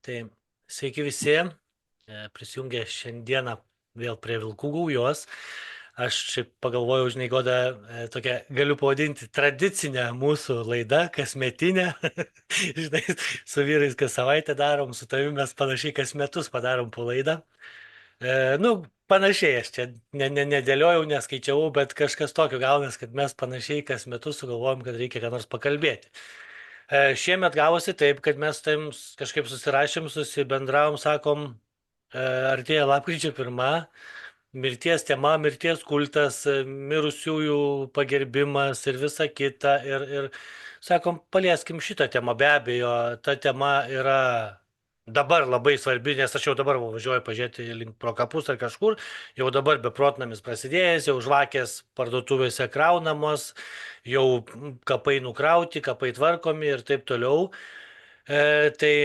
Tai sveiki visi, prisijungę šiandieną vėl prie Vilkų gaujos. Aš šiaip pagalvojau, žinai, Goda, tokia galiu pavadinti tradicinę mūsų laidą, kasmetinę. Žinai, su vyrais kas savaitę darom, su tavimi mes panašiai kas metus padarom po laidą. Nu, panašiai, aš čia nedėliojau, neskaičiavau, bet kažkas tokio gaunas, kad mes panašiai kas metus sugalvojom, kad reikia ką nors pakalbėti. Šiemet gavosi taip, kad mes tam kažkaip susirašėm, susibendravom, sakom, artėja lapkričio 1, mirties tema, mirties kultas, mirusiųjų pagerbimas ir visa kita. Ir sakom, palieskim šitą temą. Be abejo, ta tema yra dabar labai svarbi, nes aš jau dabar važiuoju pažiūrėti link pro kapus ar kažkur, jau dabar beprotnamis prasidėjęs, jau žvakės parduotuvėse kraunamos, jau kapai nukrauti, kapai tvarkomi ir taip toliau. Tai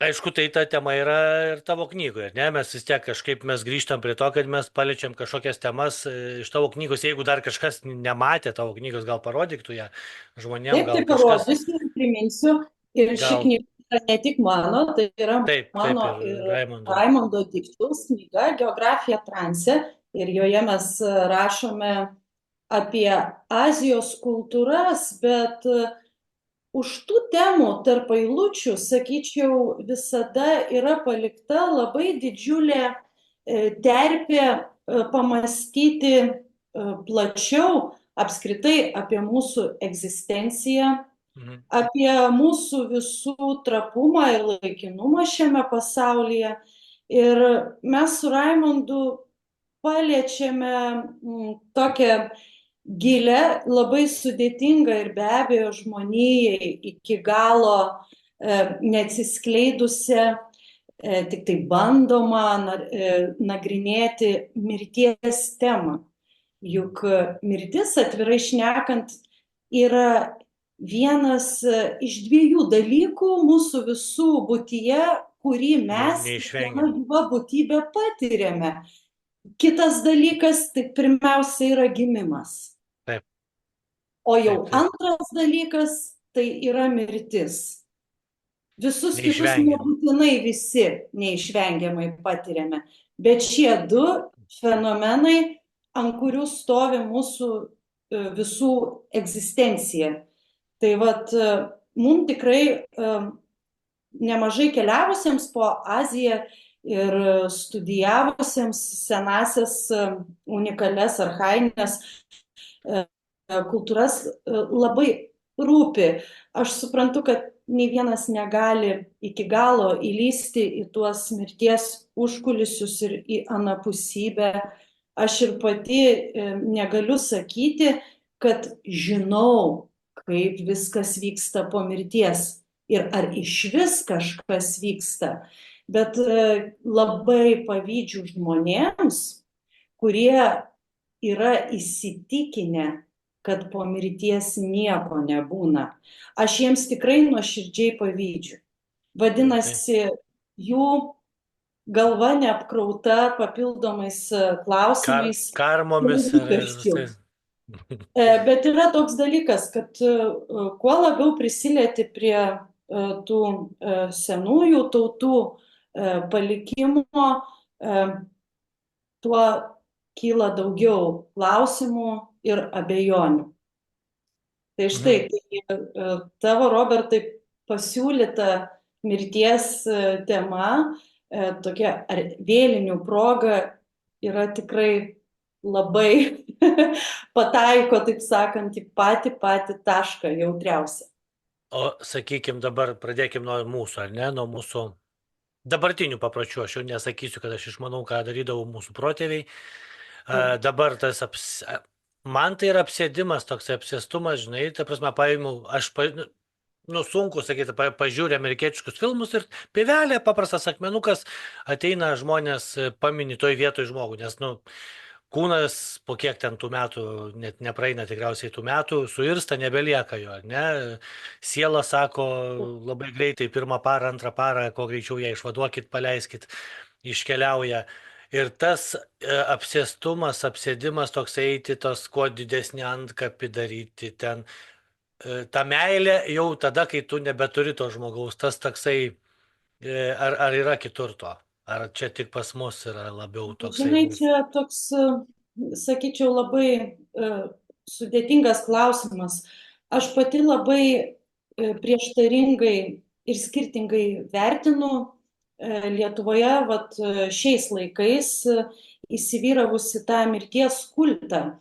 aišku, tai ta tema yra ir tavo knygoje, ne? Mes vis tiek kažkaip mes grįžtam prie to, kad mes paliečiam kažkokias temas iš tavo knygos. Jeigu dar kažkas nematė tavo knygos, gal parodyktų ją žmonėm, Taip, tai gal kažkas, parodysiu ir priminsiu. Ir ši gal knyga yra ne tik mano, tai yra taip mano ir ir Raimondo. Raimondo Dikčiaus knyga Geografija transe. Ir joje mes rašome apie Azijos kultūras, bet už tų temų tarp eilučių, sakyčiau, visada yra palikta labai didžiulė terpė pamastyti plačiau apskritai apie mūsų egzistenciją, Mhm. apie mūsų visų trapumą ir laikinumą šiame pasaulyje. Ir mes su Raimondu paliečiame tokią gilę, labai sudėtingą ir be abejo žmonijai iki galo neatsiskleidusią, tik tai bandoma nagrinėti mirties temą. Juk mirtis, atvirai šnekant, yra vienas iš dviejų dalykų mūsų visų būtyje, kurį mes, kiekviena Neišvengiam. gyva būtybė, patiriame. Kitas dalykas, tai pirmiausia yra gimimas. Taip, O jau taip. antras dalykas, tai yra mirtis. Visus kitus Neišvengiam. nebūtinai visi neišvengiamai patiriame. Bet šie du fenomenai, ant kurių stovi mūsų visų egzistencija. Tai vat, mums tikrai nemažai keliavusiems po Aziją ir studijavusiems senasias unikalias archainės kultūras labai rūpi. Aš suprantu, kad nei vienas negali iki galo įlysti į tuos mirties užkulisius ir į anapusybę. Aš ir pati negaliu sakyti, kad žinau, kaip viskas vyksta po mirties ir ar išvis kažkas vyksta. Bet labai pavydžiu žmonėms, kurie yra įsitikinę, kad po mirties nieko nebūna. Aš jiems tikrai nuoširdžiai pavydžiu. Vadinasi, jų galva neapkrauta papildomais klausimais. Karmomis ir rūpesčių. visais. Bet yra toks dalykas, kad kuo labiau prisilieti prie tų senųjų tautų palikimo, tuo kyla daugiau klausimų ir abejonių. Tai štai, tavo, Robertai, pasiūlyta mirties tema, tokia vėlinių proga, yra tikrai labai pataiko, taip sakant, į patį tašką jautriausią. O sakykime, dabar pradėkime nuo mūsų, ar ne, nuo mūsų dabartinių papročių. Aš jau nesakysiu, kad aš išmanau, ką darydavo mūsų protėviai. Dabar tas man tai yra apsėdimas, toks apsėstumas, žinai, ta prasme, paimu, aš, sunku sakyti, pažiūrė amerikietiškus filmus ir pievelė, paprastas akmenukas, ateina žmonės, pamini toj vietoj žmogų, nes, kūnas po kiek ten tų metų, net nepraeina tikriausiai tų metų, suirsta, nebelieka jo, ne? Siela sako labai greitai, pirmą parą, antrą parą, kuo greičiau ją išvaduokit, paleiskit, iškeliauja. Ir tas apsėstumas, apsėdimas toks eiti, tos kuo didesnį antkapį daryti ten. Ta meilė jau tada, kai tu nebeturi to žmogaus, tas toksai Ar yra kitur to? Ar čia tik pas mus yra labiau toksai Žinai, mūsų? čia toks, sakyčiau, labai sudėtingas klausimas. Aš pati labai prieštaringai ir skirtingai vertinu Lietuvoje, vat, šiais laikais įsivyravusi tą mirties kultą.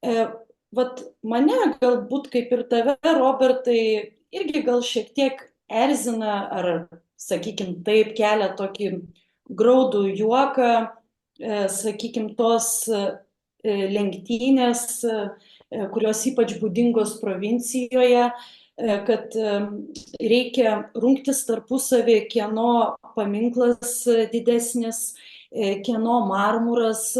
E, Vat mane galbūt kaip ir tave, Robertai, irgi gal šiek tiek erzina ar, sakykim, taip kelia tokį graudų juoką, sakykim, tos lenktynės, kurios ypač būdingos provincijoje, kad reikia rungtis tarpusavį, kieno paminklas didesnis, kieno marmuras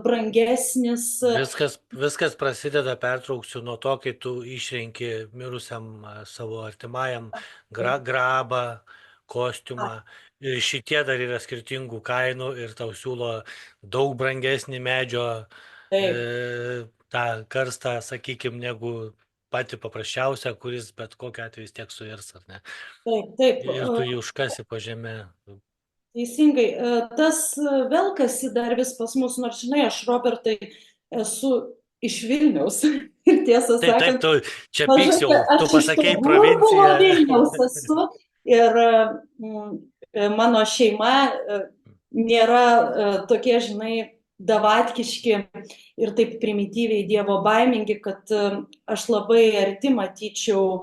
brangesnis. Viskas prasideda, pertrauksiu nuo to, kai tu išrenki mirusiam savo artimajam grabą, kostiumą. Ir šitie dar yra skirtingų kainų ir tau siūlo daug brangesnį medžio Taip, tą karstą, sakykime, negu pati paprasčiausia, kuris bet kokiu atveju vis tiek suirs, ar ne? taip, taip. Ir tu jį užkasi po žemę. Teisingai. Tas velkasi dar vis pas mus, nors, žinai, aš, Robertai, esu iš Vilniaus. Ir tiesą Taip, taip, sakant, tu čia pyks mažai, jau, tu aš iš to pasakei burbulo provinciją. Vilniaus esu. Ir mano šeima nėra tokie, žinai, davatkiški ir taip primityviai dievo baimingi, kad aš labai arti matyčiau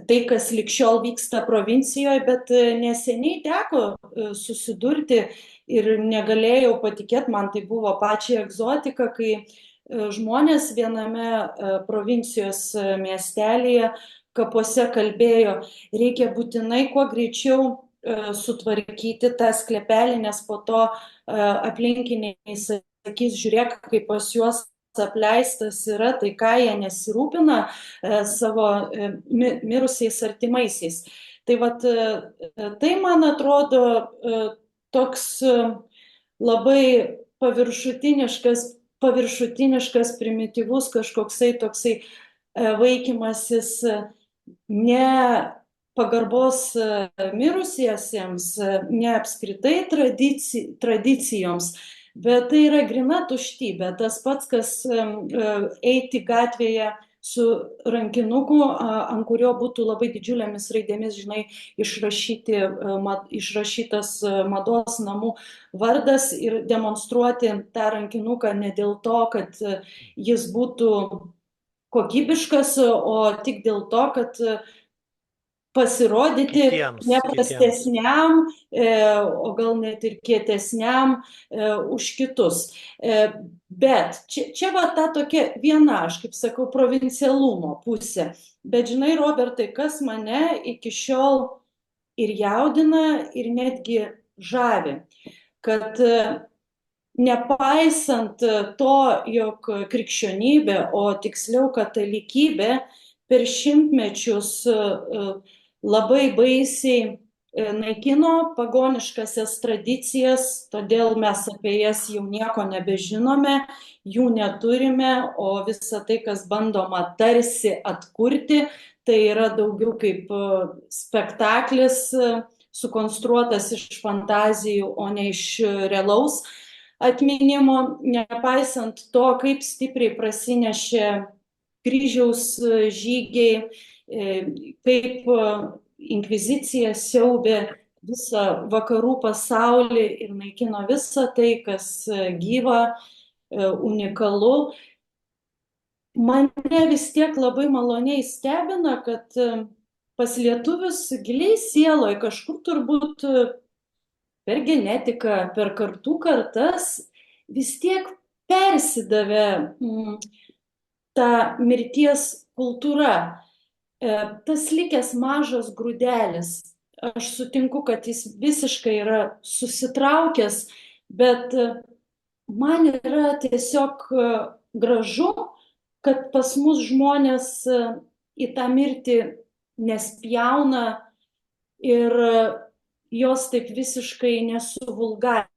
tai, kas likščiol vyksta provincijoje, bet neseniai teko susidurti ir negalėjau patikėti, man tai buvo pačiai egzotika, kai žmonės viename provincijos miestelėje kapuose kalbėjo, reikia būtinai kuo greičiau sutvarkyti tą sklepelį, nes po to aplinkiniai sakys, žiūrėk, kaip pas juos apleistas yra, tai ką jie nesirūpina savo mirusiais artimaisiais. Tai vat, tai man atrodo toks labai paviršutiniškas, primityvus kažkoksai toksai vaikymasis ne pagarbos mirusiesiems, ne apskritai tradicijoms, bet tai yra grina tuštybė. Tas pats, kas eiti gatvėje su rankinuku, ant kurio būtų labai didžiulėmis raidėmis, žinai, išrašytas mados namų vardas ir demonstruoti tą rankinuką ne dėl to, kad jis būtų kokybiškas, o tik dėl to, kad pasirodyti Kitiems. neprastesniam, o gal net ir kietesniam už kitus. Bet čia va ta tokia viena, aš kaip sakau, provincialumo pusė. Bet žinai, Robertai, kas mane iki šiol ir jaudina, ir netgi žavi, kad nepaisant to, jog krikščionybė, o tiksliau katalikybė per šimtmečius labai baisiai naikino pagoniškasias tradicijas, todėl mes apie jas jau nieko nebežinome, jų neturime, o visa tai, kas bandoma tarsi atkurti, tai yra daugiau kaip spektaklis sukonstruotas iš fantazijų, o ne iš realaus atminimo, nepaisant to, kaip stipriai prasinešė kryžiaus žygiai, kaip inkvizicija siaubė visą vakarų pasaulį ir naikino visą tai, kas gyva, unikalu. Mane vis tiek labai maloniai stebina, kad pas lietuvius giliai sieloje kažkur turbūt per genetiką, per kartų kartas vis tiek persidavė ta mirties kultūra. Tas likęs mažas grūdelis, aš sutinku, kad jis visiškai yra susitraukęs, bet man yra tiesiog gražu, kad pas mus žmonės į tą mirtį nespjauna ir jos taip visiškai nesuvulgarina.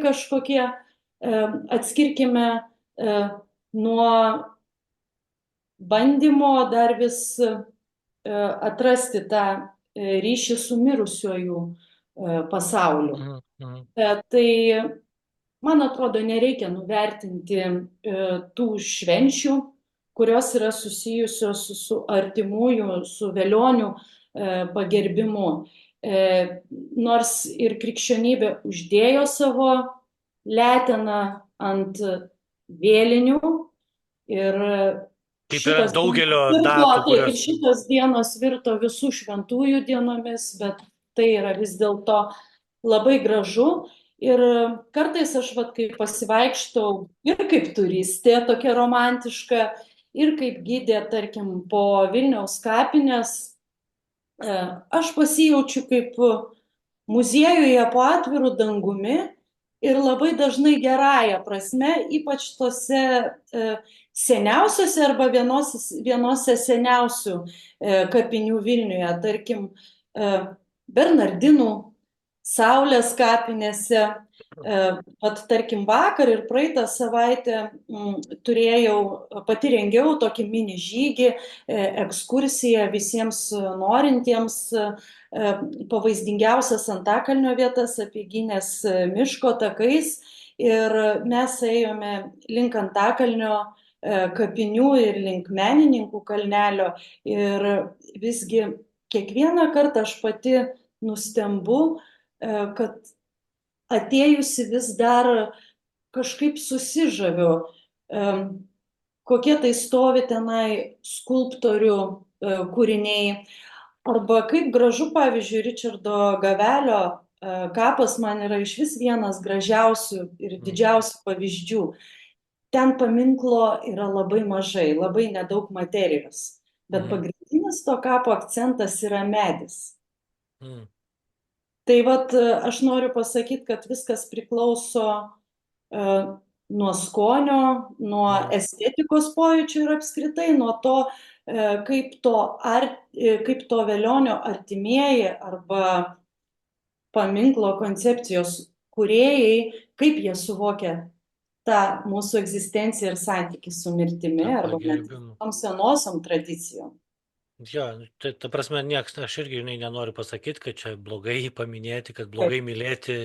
kažkokie, atskirkime nuo bandymo dar vis atrasti tą ryšį su mirusiojų pasauliu. Mhm. Mhm. Tai, man atrodo, nereikia nuvertinti tų švenčių, kurios yra susijusios su artimųjų, su velionių pagerbimu. Nors ir krikščionybė uždėjo savo leteną ant vėlinių ir Kaip yra daugelio virto, datų, taip, ir kurios... šitos dienos virto visų šventųjų dienomis, bet tai yra vis dėlto labai gražu. Ir kartais aš, vat, kai pasivaikštau ir kaip turistė tokia romantiška, ir kaip gidė, tarkim, po Vilniaus kapines, aš pasijaučiu kaip muziejuje po atviru dangumi ir labai dažnai gerąją prasme, ypač tose seniausiose arba vienose seniausių kapinių Vilniuje, tarkim, Bernardinų, Saulės kapinėse. Vat, tarkim, vakar ir praeitą savaitę pati rengiau tokį mini žygį, ekskursiją visiems norintiems pavaizdingiausias Antakalnio vietas apygynės miško takais. Ir mes ėjome link Antakalnio kapinių ir link Menininkų kalnelio. Ir visgi kiekvieną kartą aš pati nustembu, kad atėjusi vis dar kažkaip susižaviu, kokie tai stovi tenai skulptorių kūriniai. Arba kaip gražu, pavyzdžiui, Ričardo Gavelio kapas man yra išvis vienas gražiausių ir didžiausių pavyzdžių. Ten paminklo yra labai mažai, labai nedaug materijos, bet pagrindinis to kapo akcentas yra medis. Tai vat aš noriu pasakyti, kad viskas priklauso nuo skonio, nuo estetikos pojūčių ir apskritai nuo to, kaip to velionio artimieji arba paminklo koncepcijos kūrėjai, kaip jie suvokia tą mūsų egzistenciją ir santykį su mirtimi arba tom senosiom tradicijom. Jo, ta prasme, aš irgi nenoriu pasakyti, kad čia blogai paminėti, kad blogai mylėti.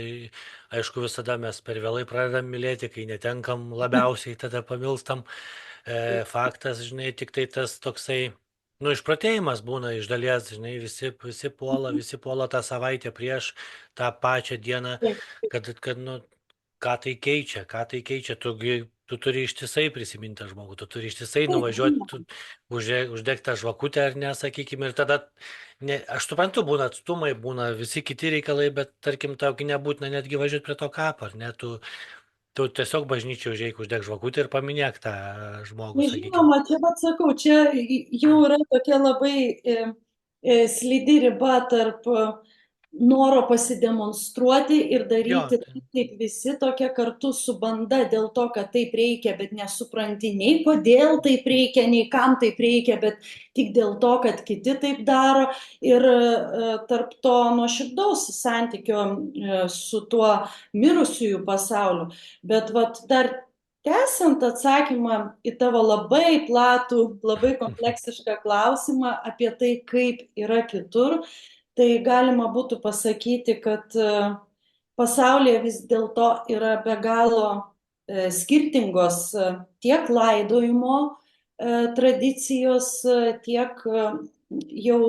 Aišku, visada mes per vėlai pradedam mylėti, kai netenkam labiausiai, tada pamilstam. Faktas, tik tai tas toksai, išprotėjimas būna iš dalies, visi puola tą savaitę prieš tą pačią dieną, kad ką tai keičia, tu turi ištisai prisiminti tą žmogų, tu turi ištisai nuvažiuoti, uždegti tą žvakutę ar ne, sakykime, ir tada, aš suprantu, būna atstumai, būna visi kiti reikalai, bet tarkim, tau nebūtina netgi važiuoti prie to kapo, ar ne, tu tiesiog bažnyčiai uždeg žvakutę ir paminėk tą žmogų, sakykime. Žinoma, čia pat sakau, čia jau yra tokia labai slidi riba tarp noro pasidemonstruoti ir daryti kaip visi tokia kartu su banda dėl to, kad taip reikia, bet nesupranti nei kodėl taip reikia, nei kam taip reikia, bet tik dėl to, kad kiti taip daro. Ir tarp to nuoširdaus santykio su tuo mirusiųjų pasauliu. Bet vat dar tęsiant atsakymą į tavo labai platų, labai kompleksišką klausimą apie tai, kaip yra kitur, tai galima būtų pasakyti, kad pasaulyje vis dėlto yra be galo skirtingos tiek laidojimo tradicijos, tiek jau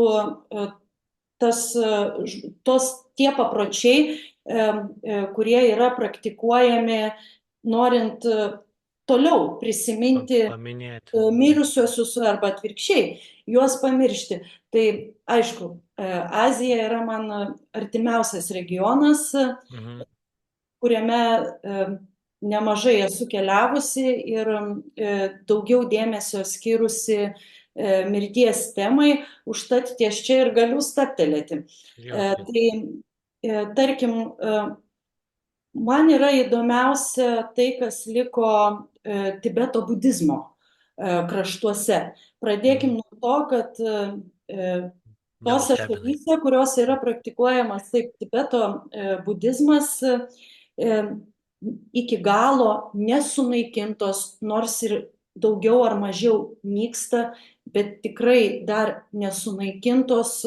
tie papročiai, kurie yra praktikuojami norint toliau prisiminti mirusiuosius arba atvirkščiai, juos pamiršti. Tai aišku, Azija yra man artimiausias regionas, kuriame nemažai esu keliavusi ir daugiau dėmesio skyrusi mirties temai, užtat ties čia ir galiu stabtelėti. Tai, tarkim, man yra įdomiausia tai, kas liko Tibeto budizmo kraštuose. Pradėkim nuo to, kad tose šalyse, kuriuose yra praktikuojamas taip Tibeto budizmas, iki galo nesunaikintos, nors ir daugiau ar mažiau nyksta, bet tikrai dar nesunaikintos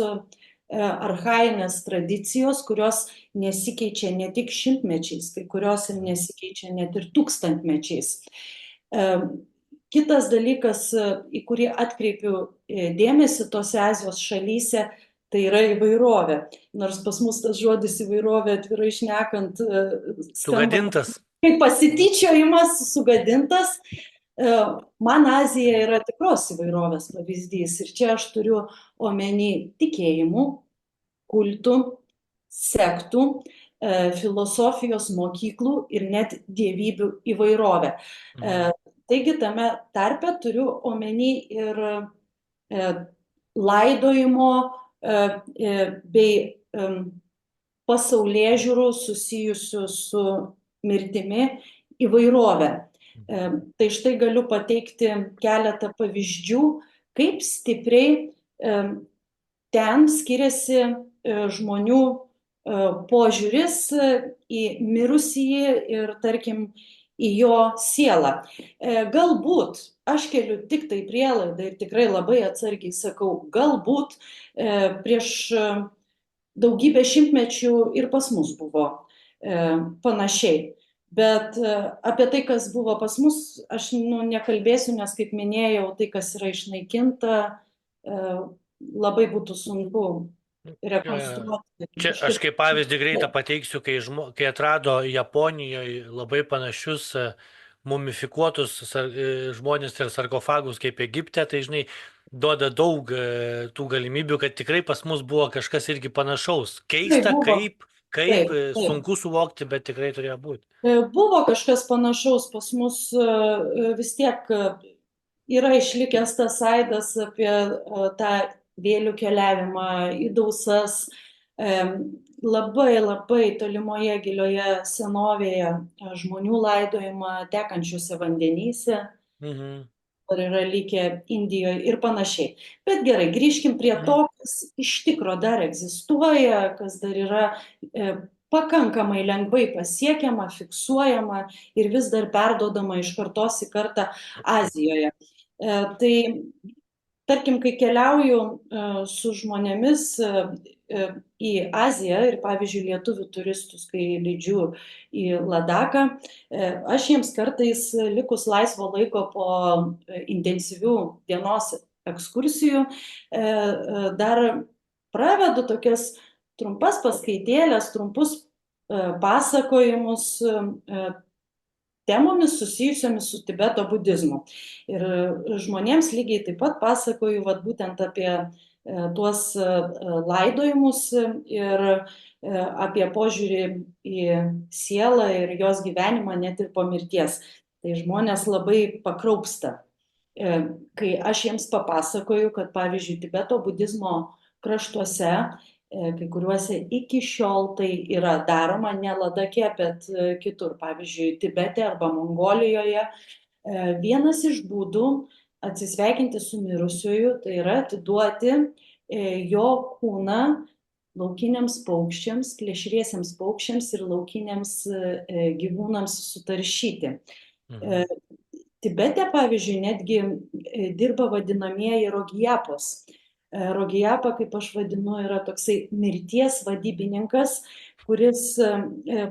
archainės tradicijos, kurios nesikeičia ne tik šimtmečiais, kai kurios ir nesikeičia net ir tūkstantmečiais. Kitas dalykas, į kurį atkreipiu dėmesį tose Azijos šalyse, tai yra įvairovė. Nors pas mus tas žodis įvairovė, atvirai šnekant, skamba Sugadintas. kaip pasityčiojimas, sugadintas. Man Azija yra tikros įvairovės pavyzdys. Ir čia aš turiu omeny tikėjimų, kultų, sektų, filosofijos mokyklų ir net dievybių įvairovę. Taigi tame tarpe turiu omeny ir laidojimo bei pasaulėžiūrų susijusių su mirtimi įvairovę. Tai štai galiu pateikti keletą pavyzdžių, kaip stipriai ten skiriasi žmonių požiūris į mirusįjį ir, tarkim, į jo sielą. Galbūt, aš keliu tik tai prielaidą ir tikrai labai atsargiai sakau, galbūt prieš daugybę šimtmečių ir pas mus buvo panašiai. Bet apie tai, kas buvo pas mus, aš nekalbėsiu, nes, kaip minėjau, tai, kas yra išnaikinta, labai būtų sunku rekonstruoti. Čia aš kaip pavyzdį greitą pateiksiu, kai atrado Japonijoje labai panašius mumifikuotus žmonės ir sarkofagus kaip Egipte, tai žinai, duoda daug tų galimybių, kad tikrai pas mus buvo kažkas irgi panašaus. Keista, kaip sunku suvokti, bet tikrai turėjo būti. Buvo kažkas panašaus, pas mus vis tiek yra išlikęs tas aidas apie tą vėlių keliavimą į dausas, labai labai tolimoje gilioje senovėje žmonių laidojimą tekančiuose vandenyse, ar yra likę Indijoje ir panašiai. Bet gerai, grįžkim prie to, kas iš tikro dar egzistuoja, kas dar yra pakankamai lengvai pasiekiama, fiksuojama ir vis dar perduodama iš kartos į kartą Azijoje. Tai, tarkim, kai keliauju su žmonėmis į Aziją ir, pavyzdžiui, lietuvių turistus, kai lydžiu į Ladaką, aš jiems kartais likus laisvo laiko po intensyvių dienos ekskursijų dar pravedu tokias trumpas paskaitėlės, trumpus pasakojimus temomis susijusiomis su Tibeto budizmu. Ir žmonėms lygiai taip pat pasakoju būtent apie tuos laidojimus ir apie požiūrį į sielą ir jos gyvenimą net ir po mirties. Tai žmonės labai pakraupsta, kai aš jiems papasakoju, kad, pavyzdžiui, Tibeto budizmo kraštuose, kai kuriuose iki šiol tai yra daroma, ne Ladake, bet kitur, pavyzdžiui, Tibete arba Mongolijoje. Vienas iš būdų atsisveikinti su mirusiuoju, tai yra atiduoti jo kūną laukiniams paukščiams, plėšriesiems paukščiams ir laukiniams gyvūnams sutaršyti. Tibete, pavyzdžiui, netgi dirba vadinamieji Rogyapos. Rogyapa, kaip aš vadinu, yra toksai mirties vadybininkas, kuris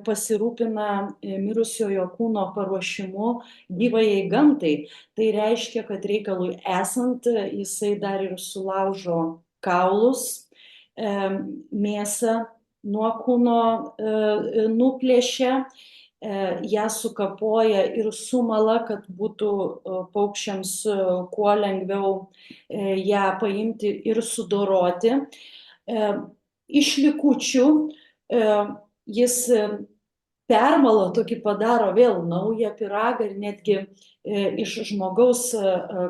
pasirūpina mirusiojo kūno paruošimu gyvajai gamtai. Tai reiškia, kad reikalui esant, jisai dar ir sulaužo kaulus, mėsą nuo kūno nuplėšia, ją sukapoja ir sumala, kad būtų paukščiams kuo lengviau ją paimti ir sudoroti. Iš likučių jis permala tokį, padaro vėl naują pyragą ir netgi iš žmogaus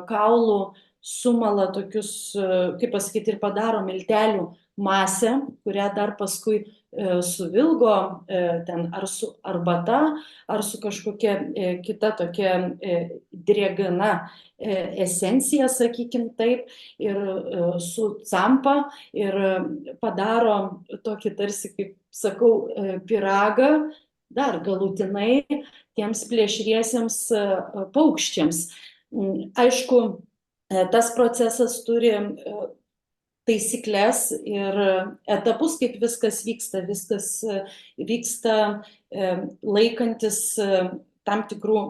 kaulų sumala tokius, kaip pasakyti, ir padaro miltelių masę, kurią dar paskui suvilgo ten ar su arbata, ar su kažkokia kita tokia drėgna esencija, sakykim taip, ir su campa ir padaro tokį tarsi, kaip sakau, pyragą, dar galutinai tiems plėšriesiems paukščiams. Aišku, tas procesas turi taisyklės ir etapus, kaip viskas vyksta. Viskas vyksta laikantis tam tikrų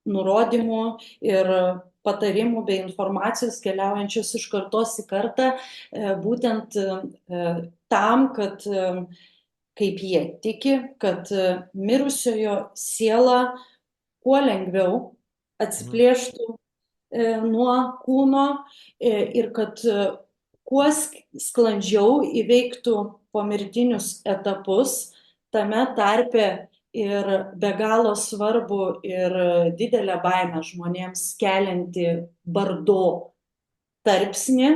nurodymų ir patarimų bei informacijos keliaujančios iš kartos į kartą, būtent tam, kad, kaip jie tiki, kad mirusiojo siela kuo lengviau atsiplėštų nuo kūno ir kad kuo sklandžiau įveiktų pomirtinius etapus, tame tarpe ir be galo svarbu ir didelę baimę žmonėms kelianti bardo tarpsnį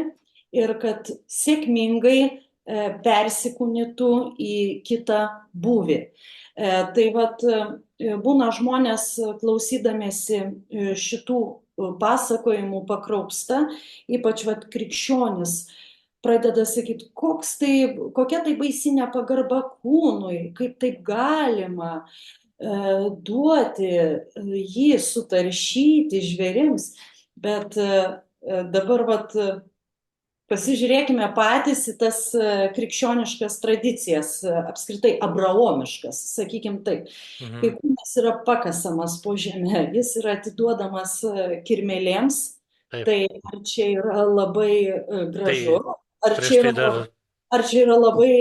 ir kad sėkmingai persikūnytų į kitą būvį. Tai vat būna žmonės klausydamėsi šitų pasakojimų pakraupsta, ypač vat krikščionis pradeda sakyti, kokia tai baisi nepagarba kūnui, kaip taip galima duoti jį sutaršyti žvėrims. Bet dabar vat pasižiūrėkime patys į tas krikščioniškas tradicijas, apskritai abraomiškas, sakykim taip. Kai kūnas yra pakasamas po žemę, jis yra atiduodamas kirmėlėms, tai ar čia yra labai gražu, ar čia yra labai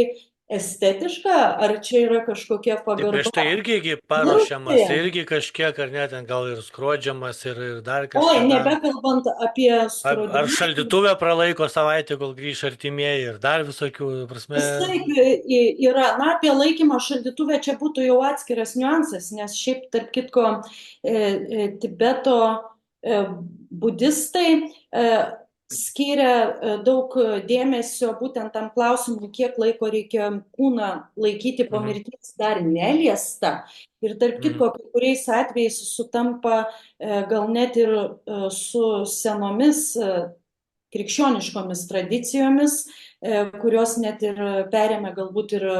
estetiška, ar čia yra kažkokia pagarba? Prieš tai irgi paruošiamas, irgi kažkiek, ar ne, ten gal ir skrodžiamas, ir dar kažkas. Oi, nebekalbant apie skrodimą. Ar šaldytuvę pralaiko savaitę, kol grįš artimieji, ir dar visokių, prasme. Taip yra, apie laikymą šaldytuvę čia būtų jau atskiras niuansas, nes šiaip, tarp kitko, Tibeto budistai skiria daug dėmesio būtent tam klausimui, kiek laiko reikia kūną laikyti po mirties dar neliestą. Ir tarp kitko, kai kuriais atvejais sutampa gal net ir su senomis krikščioniškomis tradicijomis, kurios net ir perėmė galbūt ir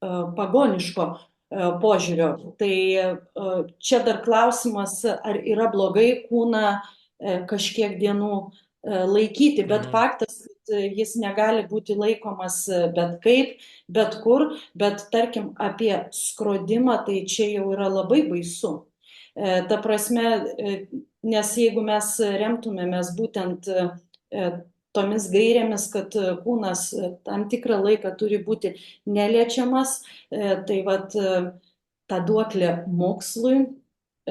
pagoniško požiūrio. Tai čia dar klausimas, ar yra blogai kūną kažkiek dienų laikyti, bet faktas, kad jis negali būti laikomas bet kaip, bet kur, bet tarkim apie skrodimą, tai čia jau yra labai baisu. Ta prasme, nes jeigu mes remtumėmės būtent tomis gairėmis, kad kūnas tam tikrą laiką turi būti neliečiamas, tai vat ta duoklė mokslui,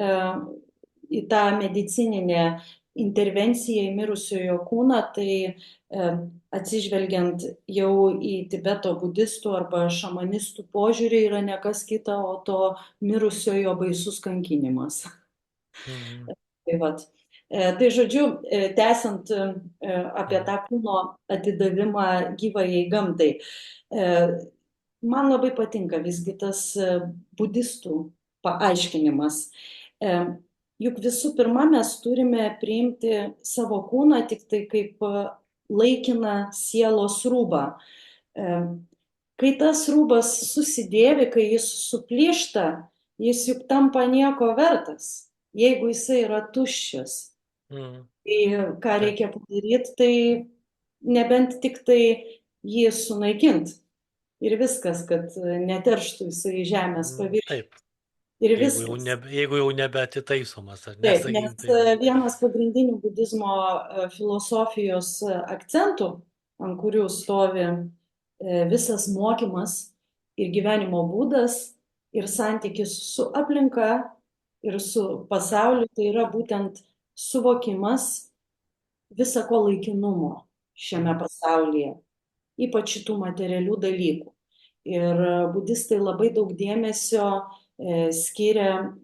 į tą medicininę intervencija į mirusiojo kūną, tai atsižvelgiant jau į Tibeto budistų arba šamanistų požiūrį yra ne kas kita, o to mirusiojo baisus kankinimas. Tai vat. Tai žodžiu, tęsiant apie tą kūno atidavimą gyvajai gamtai, man labai patinka visgi tas budistų paaiškinimas. Juk visų pirma, mes turime priimti savo kūną tik tai kaip laikiną sielos rūbą. Kai tas rūbas susidėvi, kai jis suplyšta, jis juk tampa nieko vertas, jeigu jisai yra tuščias. Tai ką reikia padaryti, tai nebent tik tai jį sunaikint. Ir viskas, kad neterštų jisai žemės paviršių. Jeigu jau nebeatitaisomas. Taip, nes vienas pagrindinių budizmo filosofijos akcentų, ant kurių stovi visas mokymas ir gyvenimo būdas ir santykis su aplinka ir su pasauliu, tai yra būtent suvokimas visako laikinumo šiame pasaulyje, ypač šitų materialių dalykų. Ir budistai labai daug dėmesio skiria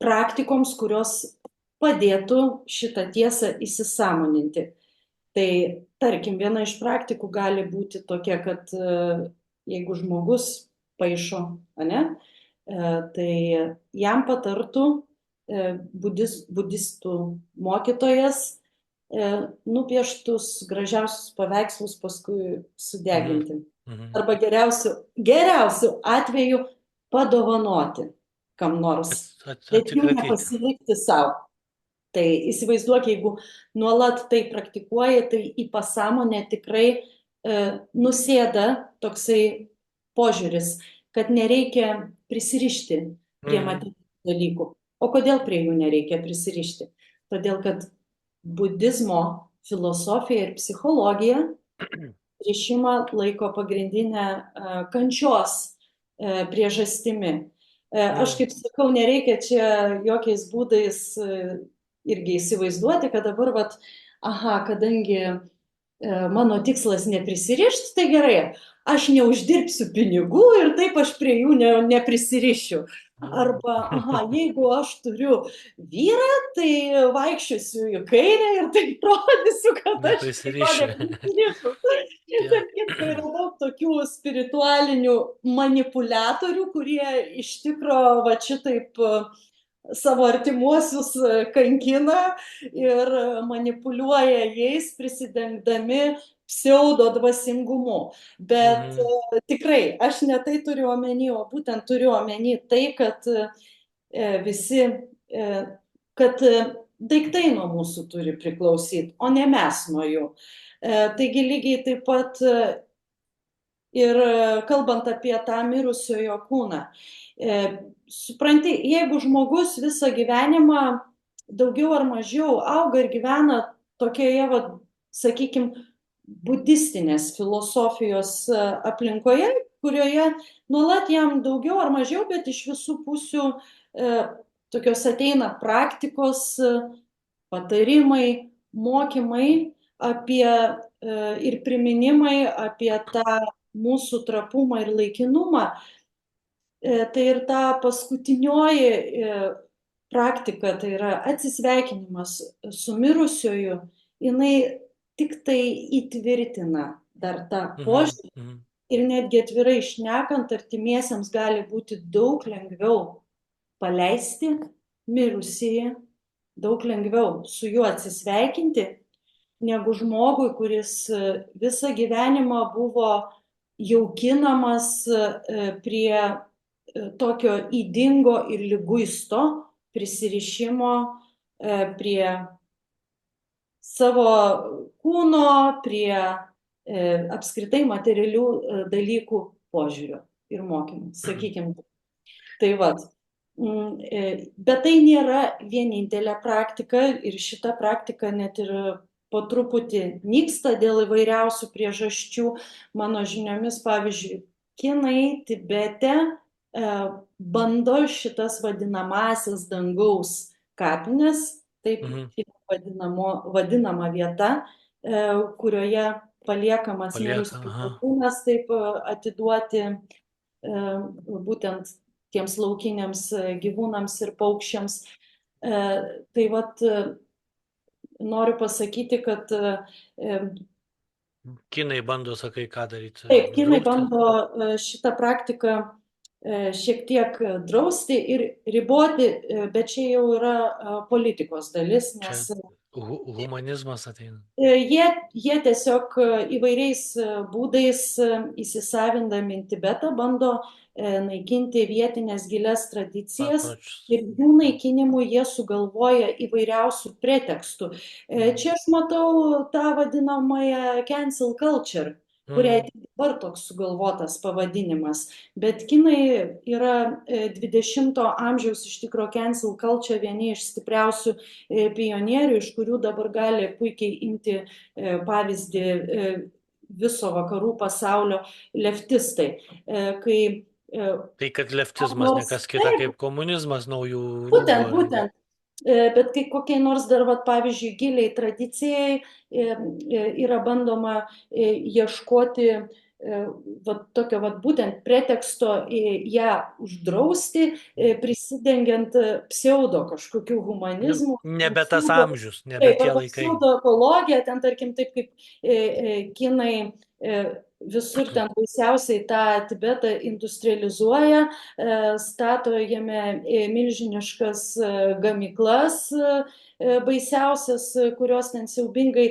praktikoms, kurios padėtų šitą tiesą įsisąmoninti. Tai, tarkim, viena iš praktikų gali būti tokia, kad jeigu žmogus paišo, tai jam patartų budistų mokytojas nupieštus gražiausius paveikslus paskui Mhm. sudeginti. Mhm. Arba geriausiu atveju padovanoti kam nors, bet jų Atsikratyti. nepasilikti savo. Tai įsivaizduok, jeigu nuolat tai praktikuoji, tai į pasąmonę tikrai nusėda toksai požiūris, kad nereikia prisirišti prie Mhm. materialių dalykų. O kodėl prie jų nereikia prisirišti? Todėl, kad budizmo filosofija ir psichologija rišimą laiko pagrindinę kančios priežastimi. Aš kaip sakau, nereikia čia jokiais būdais irgi įsivaizduoti, kad dabar, vat, kadangi mano tikslas neprisirišti, tai gerai, aš neuždirbsiu pinigų ir taip aš prie jų neprisirišiu. Arba, jeigu aš turiu vyrą, tai vaikščiosiu į kairę ir taip rodysiu, kad aš prie jo Neprisiriši. neprisirišu. Jo. Tarp kitko yra daug tokių spiritualinių manipuliatorių, kurie iš tikro va šitaip savo artimuosius kankina ir manipuliuoja jais, prisidengdami pseudo dvasingumu. Bet tikrai, aš ne tai turiu omeny, o būtent turiu omeny tai, kad visi, kad daiktai nuo mūsų turi priklausyti, o ne mes nuo jų. Taigi lygiai taip pat ir kalbant apie tą mirusiojo kūną. Supranti, jeigu žmogus visą gyvenimą daugiau ar mažiau auga ir gyvena tokioje, va, sakykime, budistinės filosofijos aplinkoje, kurioje nuolat jam daugiau ar mažiau, bet iš visų pusių tokios ateina praktikos, patarimai, mokymai apie ir priminimai apie tą mūsų trapumą ir laikinumą, tai ir ta paskutinioji praktika, tai yra atsisveikinimas su mirusioju, jinai tik tai įtvirtina dar tą požiūrį ir netgi atvirai šnekant, artimiesiems gali būti daug lengviau paleisti mirusįjį, daug lengviau su juo atsisveikinti, negu žmogui, kuris visą gyvenimą buvo jaukinamas prie tokio ydingo ir liguisto prisirišimo prie savo kūno, prie apskritai materialių dalykų požiūrio ir mokymų, sakykime. Tai vat. Bet tai nėra vienintelė praktika ir šita praktika net ir po truputį nyksta dėl įvairiausių priežasčių. Mano žiniomis, pavyzdžiui, kinai Tibete bando šitas vadinamasias dangaus kapines, taip vadinama vieta, kurioje paliekamas mirusiųjų kūnas, taip atiduoti būtent tiems laukiniams gyvūnams ir paukščiams. Tai vat noriu pasakyti, kad Kinai bando, sakai, ką daryti? Taip, kinai bando šitą praktiką šiek tiek drausti ir riboti, bet čia jau yra politikos dalis, nes humanizmas ateina. Jie tiesiog įvairiais būdais įsisavindami Tibetą bando naikinti vietinės gilias tradicijas ir jų naikinimui jie sugalvoja įvairiausių pretekstų. Čia aš matau tą vadinamąją cancel culture, kuriai dabar toks sugalvotas pavadinimas. Bet kinai yra 20-ojo amžiaus iš tikro cancel culture vieni iš stipriausių pionierių, iš kurių dabar gali puikiai imti pavyzdį viso vakarų pasaulio leftistai. Tai kad leftizmas nekas kita kaip komunizmas naujų rūbų. Būtent. Bet kai kokiai nors dar, pavyzdžiui, giliai tradicijai yra bandoma ieškoti tokio būtent preteksto ją uždrausti, prisidengiant pseudo kažkokių humanizmų. Nebe tas amžius, nebe tie laikai. Pseudo ekologija, ten tarkim taip kaip kinai visur ten baisiausiai tą Tibetą industrializuoja, stato jame milžiniškas gamyklas, baisiausias, kurios ten siaubingai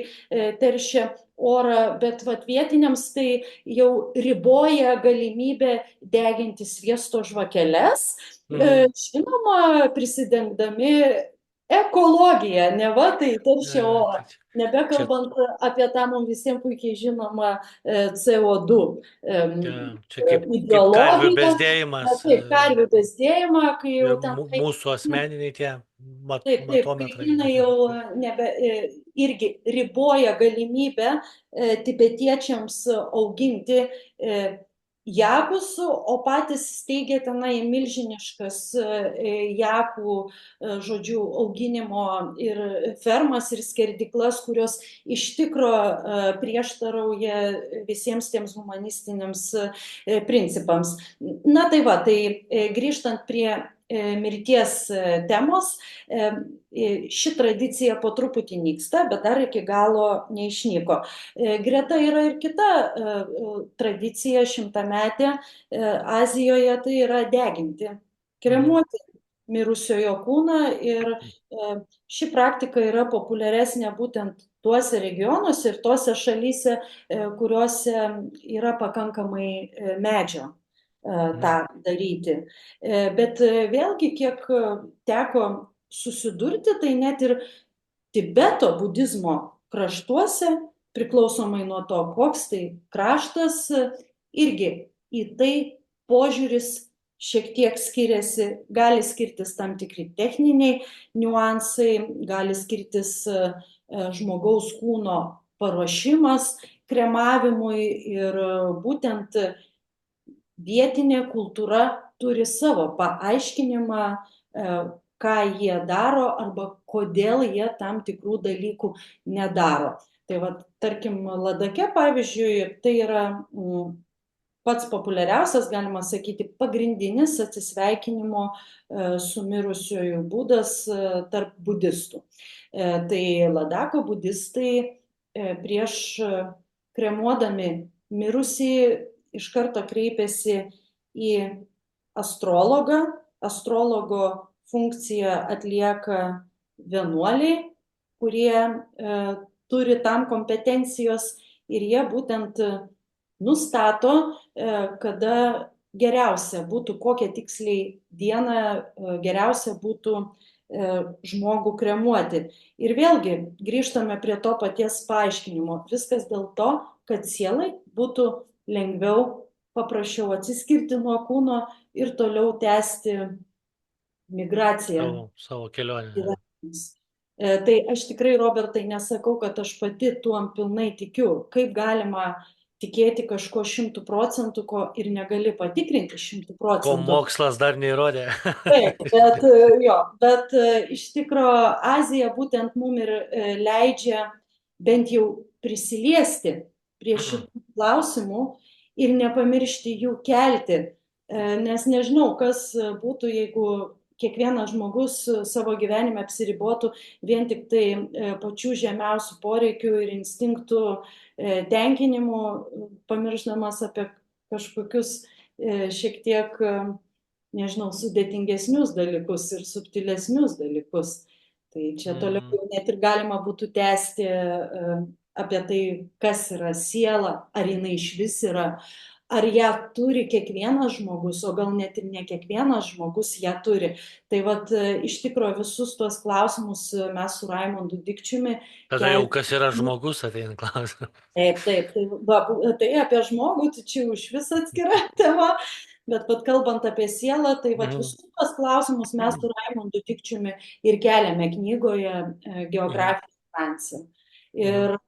teršia orą, bet vat vietiniams tai jau riboja galimybę deginti sviesto žvakeles, žinoma, prisidengdami ekologiją, neva tai teršia orą. Tai čia Nebekalbant apie tą mums visiems puikiai žinomą CO2 čia kaip karvių ideologiją, bezdėjimas taip, karvių bezdėjimą, kai jau ir ten mūsų asmeniniai tie taip, matometrai. kaimynai jau nebe, irgi riboja galimybę tibetiečiams auginti jakus, o patys steigia tenai milžiniškas jakų, žodžiu, auginimo ir fermas ir skerdyklas, kurios iš tikro prieštarauja visiems tiems humanistiniams principams. Na tai va, tai grįžtant prie mirties temos, ši tradicija po truputį nyksta, bet dar iki galo neišnyko. Greta yra ir kita tradicija šimtametė Azijoje, tai yra deginti, kremuoti mirusiojo kūną, ir ši praktika yra populiaresnė būtent tuose regionuose ir tose šalyse, kuriuose yra pakankamai medžio tą daryti. Bet vėlgi, kiek teko susidurti, tai net ir Tibeto budizmo kraštuose, priklausomai nuo to, koks tai kraštas, irgi į tai požiūris šiek tiek skiriasi, gali skirtis tam tikri techniniai niuansai, gali skirtis žmogaus kūno paruošimas kremavimui, ir būtent vietinė kultūra turi savo paaiškinimą, ką jie daro arba kodėl jie tam tikrų dalykų nedaro. Tai va, tarkim, Ladake, pavyzdžiui, tai yra pats populiariausias, galima sakyti, pagrindinis atsisveikinimo su mirusiuoju būdas tarp budistų. Tai Ladako budistai prieš kremuodami mirusį iš karto kreipiasi į astrologą. Astrologo funkciją atlieka vienuoliai, kurie turi tam kompetencijos, ir jie būtent nustato, kada geriausia būtų, kokią tiksliai dieną geriausia būtų žmogų kremuoti. Ir vėlgi grįžtame prie to paties paaiškinimo. Viskas dėl to, kad sielai būtų lengviau, paprasčiau atsiskirti nuo kūno ir toliau tęsti migraciją. Savo kelionę. Tai aš tikrai, Robertai, nesakau, kad aš pati tuom pilnai tikiu. Kaip galima tikėti kažko 100%, ko ir negali patikrinti 100%. Ko mokslas dar neįrodė. Taip, bet iš tikro Azija būtent mum ir leidžia bent jau prisiliesti prie šitų klausimų ir nepamiršti jų kelti, nes nežinau, kas būtų, jeigu kiekvienas žmogus savo gyvenime apsiribotų vien tik tai pačių žemiausių poreikių ir instinktų tenkinimu, pamiršdamas apie kažkokius šiek tiek, nežinau, sudėtingesnius dalykus ir subtilesnius dalykus. Tai čia toliau net ir galima būtų tęsti apie tai, kas yra siela, ar jinai išvis yra, ar ją turi kiekvienas žmogus, o gal net ir ne kiekvienas žmogus ją turi. Tai vat iš tikrųjų visus tuos klausimus mes su Raimondu Dikčiumi. Tada jau kas yra žmogus, ateina klausimas. Taip, tai apie žmogų, tai čia už visą atskira tema, bet pat kalbant apie sielą, tai vat visus tuos klausimus mes su Raimondu Dikčiumi ir keliame knygoje Geografija Francija. Ir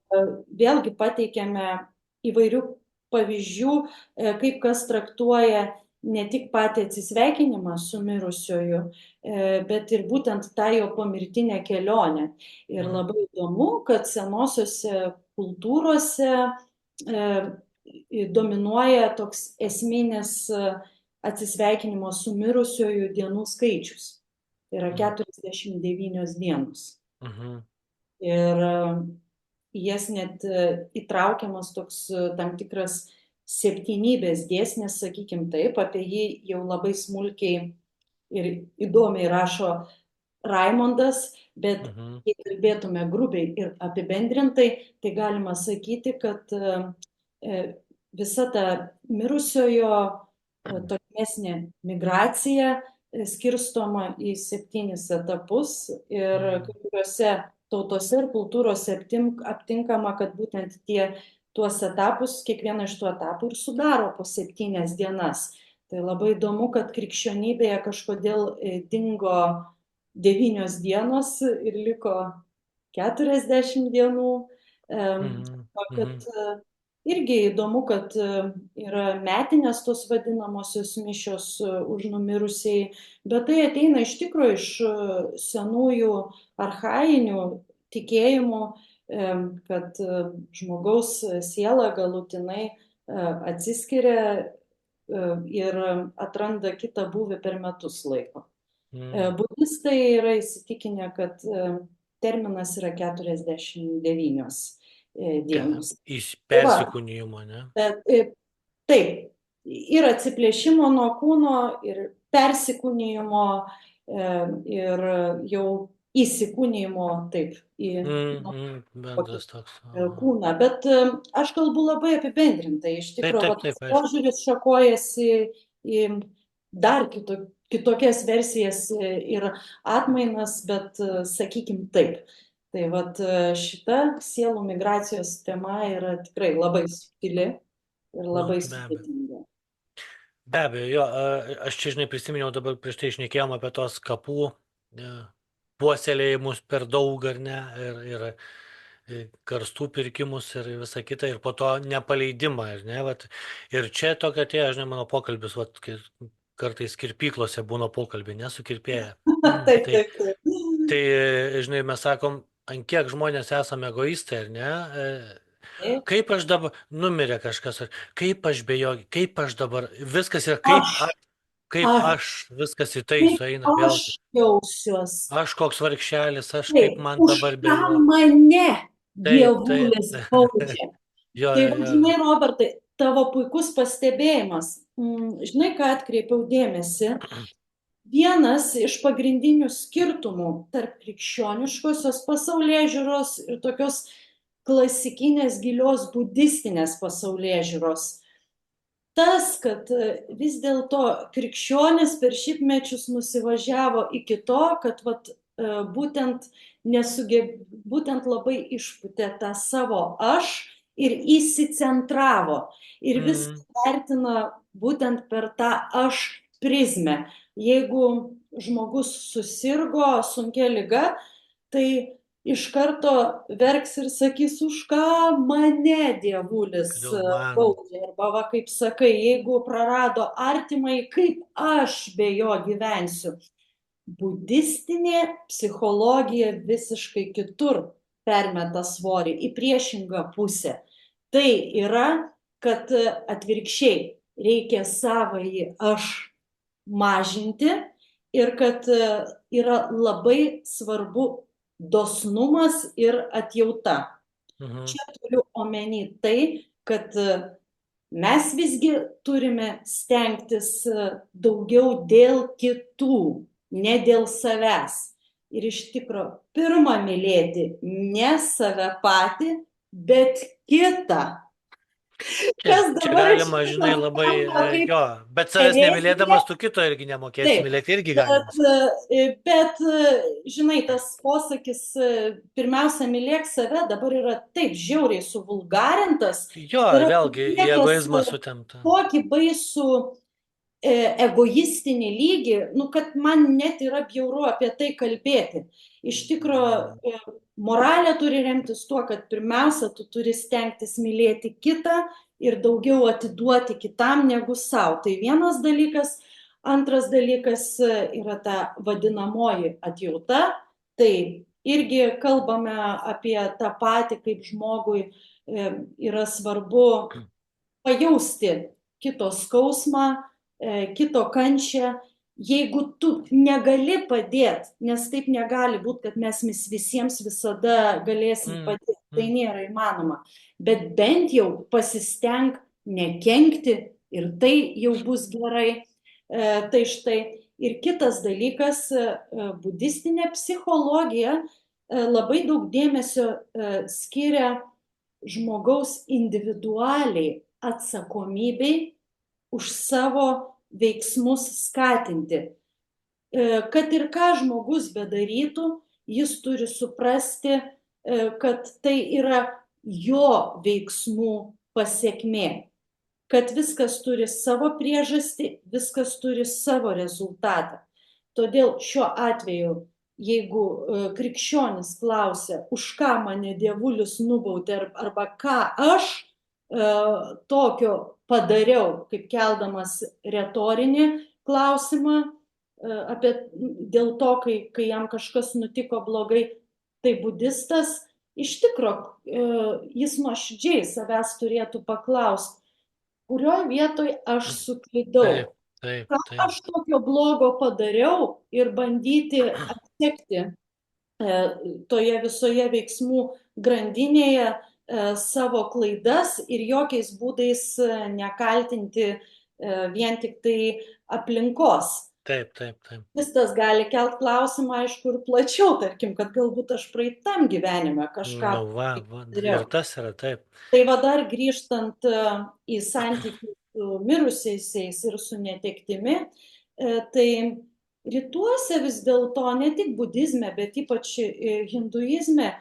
vėlgi pateikėme įvairių pavyzdžių, kaip kas traktuoja ne tik patį atsisveikinimą su mirusioju, bet ir būtent tą jo pomirtinę kelionę. Ir labai įdomu, kad senosiose kultūrose dominuoja toks esminis atsisveikinimo su mirusioju dienų skaičius. Tai yra 49 dienos. Ir jas net įtraukiamas toks tam tikras septynybės dėsnis, sakykim taip, apie jį jau labai smulkiai ir įdomiai rašo Raimondas, bet Mhm. jei kalbėtume grubiai ir apibendrintai, tai galima sakyti, kad visa ta mirusiojo tolimesnė migracija skirstoma į 7 etapus ir kai kuriuose tautose ir kultūrose aptinkama, kad būtent tuos etapus, kiekvieną iš tų etapų ir sudaro po 7 dienas. Tai labai įdomu, kad krikščionybėje kažkodėl dingo 9 dienos ir liko 40 dienų. Mhm. Kad Mhm. irgi įdomu, kad yra metinės tos vadinamosios mišios už numirusiai, bet tai ateina iš tikrųjų iš senųjų archainių tikėjimų, kad žmogaus siela galutinai atsiskiria ir atranda kitą būvį per metus laiko. Mhm. Budistai yra įsitikinę, kad terminas yra 49 dienos. Tai va, Persikūnijimo, ne? bet taip, ir atsiplėšimo nuo kūno, ir persikūnijimo, ir jau įsikūnijimo, taip, į Bendras toks. kūną. Bet aš kalbu labai apibendrintai. Iš Taip, tikrųjų, taip, va, tas taip, aišku. požiūris šakojasi į dar kitokias versijas ir atmainas, bet sakykim taip. Tai vat šita sielų migracijos tema yra tikrai labai subtili ir Nu, labai be abejo. sudėtinga. Be abejo, jo, aš čia, žinai, prisiminiau dabar prieš tai šnekėjom apie tos kapų puoselėjimus per daug, ar ne, ir karstų pirkimus ir visa kita, ir po to nepaleidimą, ar ne, vat, ir čia tokia atėjo, žinai, mano pokalbis, vat, kartais kirpyklose būna pokalbiai, nesukirpėję. Taip, Tai, taip, taip. tai, žinai, mes sakom, ant kiek žmonės esame egoistai, ar ne? Taip. Kaip aš dabar, numirė kažkas, kaip aš be jo, kaip aš dabar, viskas yra, Aš, kaip aš, aš, viskas į tai kaip sueina aš vėlgi. jausiuos. Aš koks vargšelis, aš kaip Taip, man už dabar be ką jo. mane Taip, taip. dievulis baudžia. Jo, Tai, jo. žinai, Robertai, tavo puikus pastebėjimas. Žinai, ką atkreipiau dėmesį? Vienas iš pagrindinių skirtumų tarp krikščioniškosios pasaulėžiūros ir tokios klasikinės gilios budistinės pasaulėžiūros. Tas, kad vis dėlto krikščionis per šimtmečius nusivažiavo iki to, kad būtent būtent labai išpūtė tą savo aš ir įsicentravo. Ir viską vertina būtent per tą aš prizmę. Jeigu žmogus susirgo sunkia liga, tai iš karto verks ir sakys, už ką mane dievulis Kodėl man? baudžia. Arba, va, kaip sakai, jeigu prarado artimai, kaip aš be jo gyvensiu. Budistinė psichologija visiškai kitur permeta svorį, į priešingą pusę. Tai yra, kad atvirkščiai reikia savąjį aš mažinti ir kad yra labai svarbu dosnumas ir atjauta. Čia turiu omeny tai, kad mes visgi turime stengtis daugiau dėl kitų, ne dėl savęs. Ir iš tikro, pirmą mylėti ne save patį, bet kitą. Čia galima, žinai, labai jo, bet savęs nemylėdamas tu kito irgi nemokėsi mylėti, irgi galima. Bet, žinai, tas posakis, pirmiausia, mylėk save, dabar yra taip žiauriai suvulgarintas. Jo, vėlgi, į egoizmą sutemta. Tokį baisų egoistinį lygį, kad man net yra bjauru apie tai kalbėti. Iš tikrųjų, moralė turi remtis tuo, kad pirmiausia, tu turi stengtis mylėti kitą ir daugiau atiduoti kitam negu savo. Tai vienas dalykas. Antras dalykas yra ta vadinamoji atjauta. Tai irgi kalbame apie tą patį, kaip žmogui yra svarbu pajausti kito skausmą, kito kančią. Jeigu tu negali padėti, nes taip negali būti, kad mes visiems visada galėsim padėti, tai nėra įmanoma. Bet bent jau pasisteng nekenkti ir tai jau bus gerai. Tai štai. Ir kitas dalykas, budistinė psichologija labai daug dėmesio skiria žmogaus individualiai atsakomybei už savo veiksmus skatinti. Kad ir ką žmogus bedarytų, jis turi suprasti, kad tai yra jo veiksmų pasekmė, kad viskas turi savo priežastį, viskas turi savo rezultatą. Todėl šiuo atveju, jeigu krikščionis klausia, už ką mane dievulis nubaudė arba ką aš tokio padariau, kaip keldamas retorinį klausimą dėl to, kai jam kažkas nutiko blogai, tai budistas iš tikro jis nuoširdžiai savęs turėtų paklausti, kurioje vietoje aš suklydau, ką aš tokio blogo padariau ir bandyti atsekti toje visoje veiksmų grandinėje savo klaidas ir jokiais būdais nekaltinti vien tik tai aplinkos. Taip. Viskas gali kelt klausimą, aišku, ir plačiau, tarkim, kad galbūt aš praeitam gyvenime kažką dariau. Ir tas yra taip. Tai va dar grįžtant į santykių su mirusiaisiais ir su netektimi, tai rytuose vis dėlto, ne tik budizme, bet ypač hinduizme,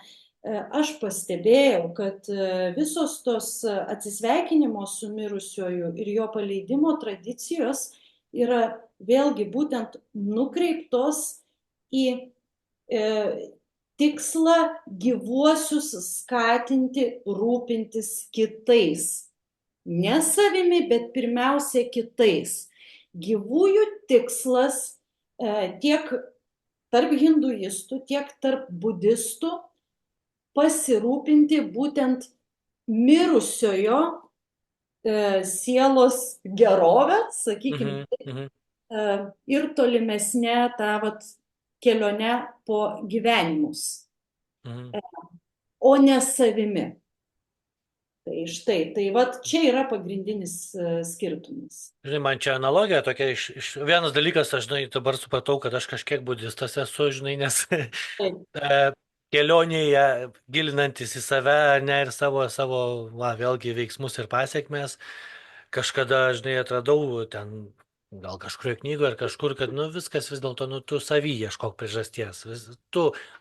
aš pastebėjau, kad visos tos atsisveikinimo su mirusiuoju ir jo paleidimo tradicijos yra vėlgi būtent nukreiptos į tikslą gyvuosius skatinti rūpintis kitais. Ne savimi, bet pirmiausia kitais. Gyvųjų tikslas tiek tarp hinduistų, tiek tarp budistų pasirūpinti būtent mirusiojo sielos gerovę, sakykime, ir tolimesnė tą kelionę po gyvenimus, o ne savimi. Tai štai, tai čia yra pagrindinis skirtumas. Žinai, man čia analogija tokia, vienas dalykas, aš dabar supratau, kad aš kažkiek budistas esu, žinai, nes kelionėje gilinantis į save, ne, ir savo vėlgi veiksmus ir pasiekmes, kažkada, žinai, atradau ten, gal kažkurioje knygoje ar kažkur, kad, viskas vis dėlto, tu savy ieškok priežasties.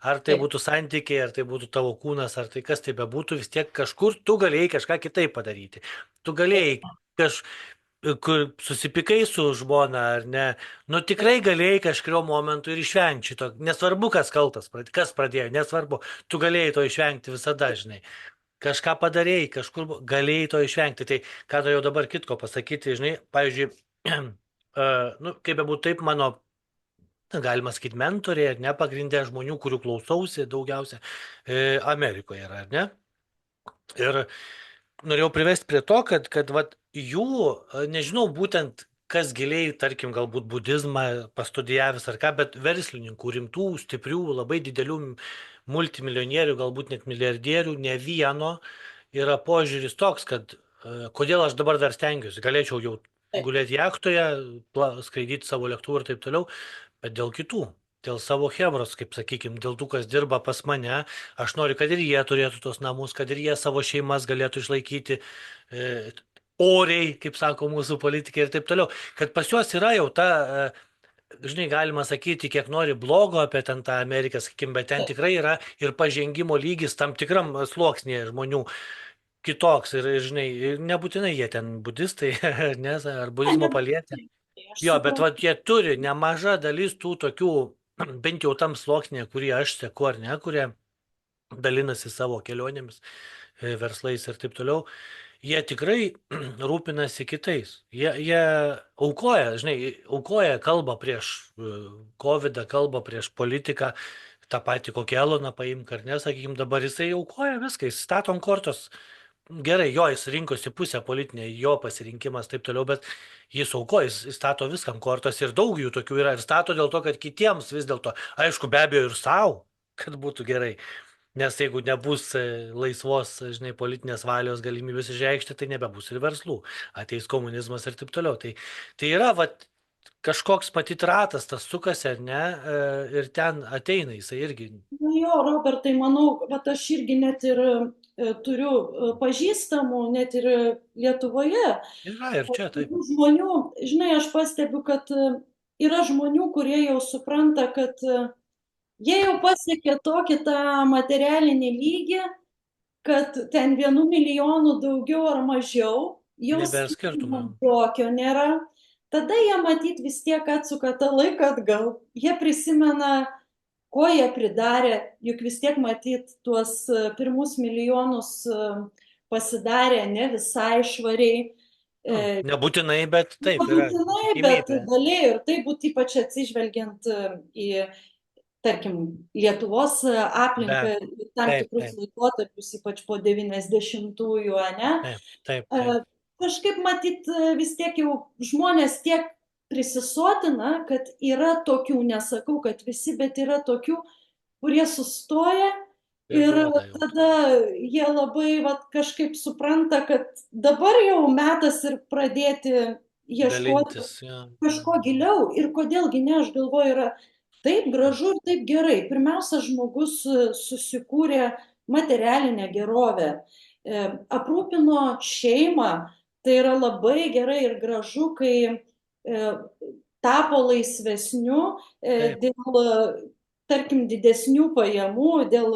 Ar tai būtų santykiai, ar tai būtų tavo kūnas, ar tai kas tai bebūtų, vis tiek kažkur tu galėjai kažką kitaip padaryti. Tu galėjai kur susipykai su žmona, ar ne, tikrai galėjai kažkurio momentu ir išvengti šito, nesvarbu, kas kaltas, kas pradėjo, nesvarbu, tu galėjai to išvengti visada, žinai. Kažką padarėjai, kažkur galėjai to išvengti. Tai ką norėjau dabar kitko pasakyti, žinai, pavyzdžiui, kaip bebūtų taip, mano, galima sakyti, mentoriai, ar ne, pagrindė žmonių, kurių klausausi daugiausia, Amerikoje yra, ar ne? Ir norėjau privesti prie to, kad jų, nežinau, būtent kas giliai, tarkim, galbūt budizmą pastudijavęs ar ką, bet verslininkų, rimtų, stiprių, labai didelių multimilijonierių, galbūt net milijardierių, ne vieno yra požiūris toks, kad kodėl aš dabar dar stengiuosi, galėčiau jau gulėti jachtoje, skraidyti savo lėktuvą ir taip toliau, bet dėl kitų. Dėl savo chebros, kaip sakykime, dėl tų, kas dirba pas mane, aš noriu, kad ir jie turėtų tos namus, kad ir jie savo šeimas galėtų išlaikyti oriai, kaip sako mūsų politikai ir taip toliau. Kad pas juos yra jau ta, žinai, galima sakyti, kiek nori blogo apie ten tą Ameriką, sakykime, bet ten tikrai yra ir pažengimo lygis tam tikram sluoksnėje žmonių kitoks. Ir, žinai, nebūtinai jie ten budistai, nes, ar budizmo palietė. Jo, bet jie turi nemaža dalis tų tokių, bent jau tam sluoksnėje, kurį aš seku ar ne, kurie dalinasi savo kelionėmis, verslais ir taip toliau, jie tikrai rūpinasi kitais. Jie aukoja, žinai, aukoja kalbą prieš COVID, kalbą prieš politiką, tą patį kokį Eloną paimk, ar ne, sakykime, dabar jisai aukoja viską, jis stato ant kortos. Gerai, jis rinkosi pusę politinę, jo pasirinkimas, taip toliau, bet jis aukoja, jis stato viską ant kortos ir daug jų tokių yra ir stato dėl to, kad kitiems vis dėlto, aišku, be abejo ir savo, kad būtų gerai, nes jeigu nebus laisvos, žinai, politinės valios galimybės išreikšti, tai nebebus ir verslų, ateis komunizmas ir taip toliau. Tai yra, kažkoks matyt ratas tas sukasi, ar ne, ir ten ateina jisai irgi. Na jo, Robertai, manau, kad aš irgi net ir turiu pažįstamų, net ir Lietuvoje, Yra ir čia, taip. tokių žmonių, žinai, aš pastebiu, kad yra žmonių, kurie jau supranta, kad jie jau pasiekė tokį tą materialinį lygį, kad ten 1 milijonu daugiau ar mažiau, jau Nebėra skirtumo skirtumo. jokio nėra. Tada jie matyt vis tiek atsuka tą laiką atgal. Jie prisimena, ko jie pridarė, juk vis tiek matyt tuos pirmus milijonus pasidarė ne visai švariai. Nu, nebūtinai, bet taip yra Nebūtinai, bet tikimybė. galėjo ir tai būti ypač atsižvelgiant į, tarkim, Lietuvos aplinką, tam Taip, tikrus taip, laikotarpius, ypač po 90-ųjų, ne? taip, taip, taip. Kažkaip matyt vis tiek jau žmonės tiek prisisotina, kad yra tokių, nesakau, kad visi, bet yra tokių, kurie sustoja Ir ir duoda jau. tada jie labai vat, kažkaip supranta, kad dabar jau metas ir pradėti ieškoti Dalintis. Ja. kažko giliau. Ir kodėlgi ne, aš galvoju, yra taip gražu ir taip gerai. Pirmiausia, žmogus susikūrė materialinę gerovę, aprūpino šeimą. Tai yra labai gerai ir gražu, kai tapo laisvesniu dėl, tarkim, didesnių pajamų, dėl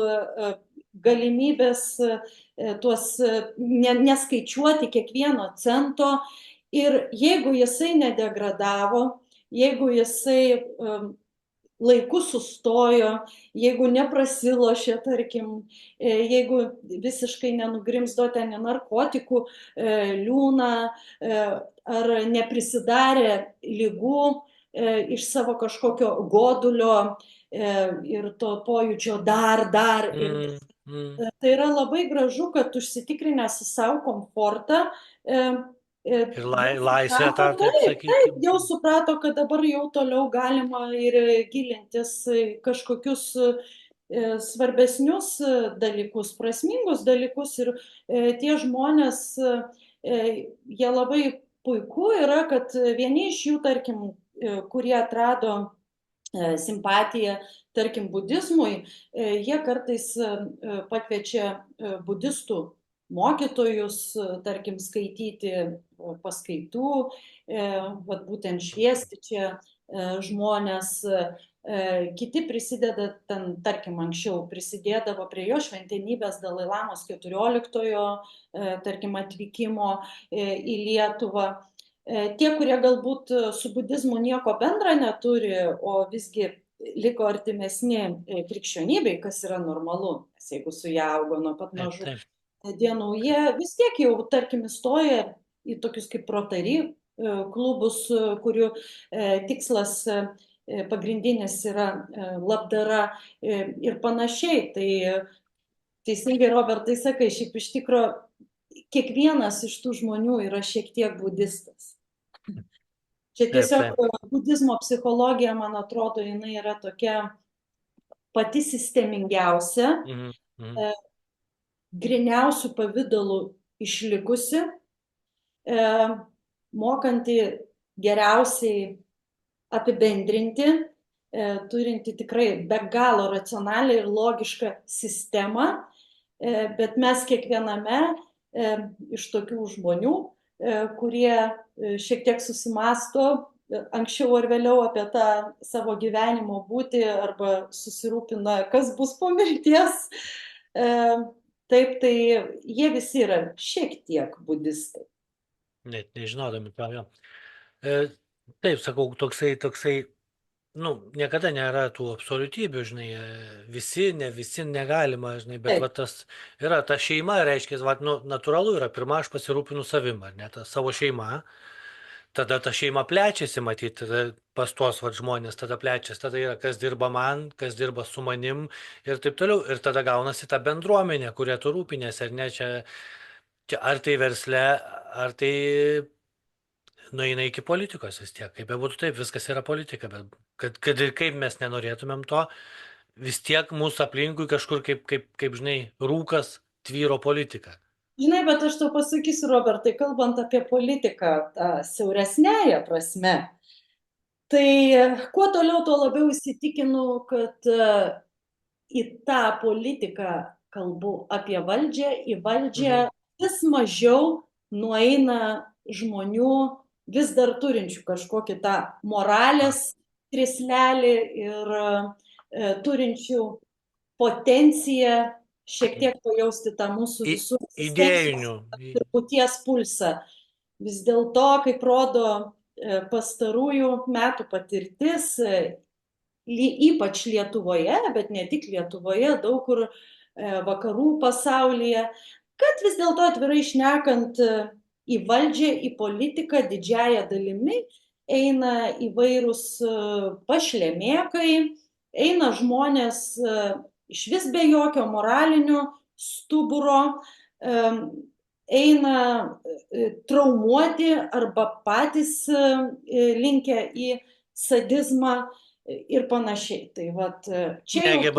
galimybės tuos neskaičiuoti kiekvieno cento. Ir jeigu jisai nedegradavo, jeigu jisai laiku sustojo, jeigu neprasilošė, tarkim, jeigu visiškai nenugrimzdo ten į narkotikų liūną ar neprisidarė lygų iš savo kažkokio godulio ir to pojūčio dar. Tai yra labai gražu, kad užsitikrinęs savo komfortą Ir laisvė tą, taip sakyti. Taip, jau suprato, kad dabar jau toliau galima ir gilintis kažkokius svarbesnius dalykus, prasmingus dalykus. Ir tie žmonės, jie labai puiku yra, kad vieni iš jų, tarkim, kurie atrado simpatiją, tarkim, budizmui, jie kartais pakviečia budistų mokytojus, tarkim, skaityti paskaitų, vat būtent šviesti čia žmonės. Kiti prisideda, ten, tarkim, anksčiau prisidėdavo prie jo šventenybės Dalai Lamos 14-ojo, tarkim, atvykimo į Lietuvą. Tie, kurie galbūt su budizmu nieko bendra neturi, o visgi liko artimesni krikščionybei, kas yra normalu, nes jeigu su ją augo nuo pat mažų dienų, jie vis tiek jau, tarkim, įstoja į tokius kaip Rotary klubus, kurių tikslas pagrindinis yra labdara ir panašiai. Tai teisingai, Robertai, sakai, šiaip iš tikro kiekvienas iš tų žmonių yra šiek tiek budistas. Čia tiesiog budizmo psichologija, man atrodo, jinai yra tokia pati sistemingiausia, griniausių pavydalų išlikusi, mokanti geriausiai apibendrinti, turinti tikrai be galo racionalią ir logišką sistemą, bet mes kiekviename iš tokių žmonių, kurie šiek tiek susimąsto anksčiau ar vėliau apie tą savo gyvenimo būtį arba susirūpina, kas bus po mirties. Taip, tai jie visi yra šiek tiek budistai. Net nežinodami to jo. Taip, sakau, toksai, niekada nėra tų absoliutybių, žinai, visi, ne visi negalima, žinai, bet va tas yra ta šeima, reiškia, va, natūralu yra, pirmą aš pasirūpinu savim, ar ne, ta savo šeima, tada ta šeima plečiasi, matyti, pas tuos va žmonės, tada plečiasi, tada yra, kas dirba man, kas dirba su manim ir taip toliau, ir tada gaunasi ta bendruomenė, kuria tu rūpinėsi, ar ne, čia ar tai versle, ar tai nueina iki politikos vis tiek. Kaip bebūtų taip, viskas yra politika, bet kad ir kaip mes nenorėtumėm to, vis tiek mūsų aplinkui kažkur kaip žinai, rūkas tvyro politika. Žinai, bet aš tau pasakysiu, Robertai, kalbant apie politiką siauresnėje prasme, Tai kuo toliau, tuo labiau įsitikinu, kad į tą politiką, kalbu apie valdžią, į valdžią Mhm. vis mažiau nueina žmonių vis dar turinčių kažkokį tą moralės krislelį ir turinčių potenciją šiek tiek pajausti tą mūsų Į, visų egzistencijos idėjinių. ir būties pulsą. Vis dėlto, kaip rodo pastarųjų metų patirtis, ypač Lietuvoje, bet ne tik Lietuvoje, daug kur vakarų pasaulyje, kad vis dėlto atvirai šnekant į valdžią, į politiką didžiąją dalimi eina įvairūs pašlemėkai, eina žmonės iš vis be jokio moralinio stuburo, eina traumuoti arba patys linkę į sadizmą ir panašiai. Tai vat, čia jau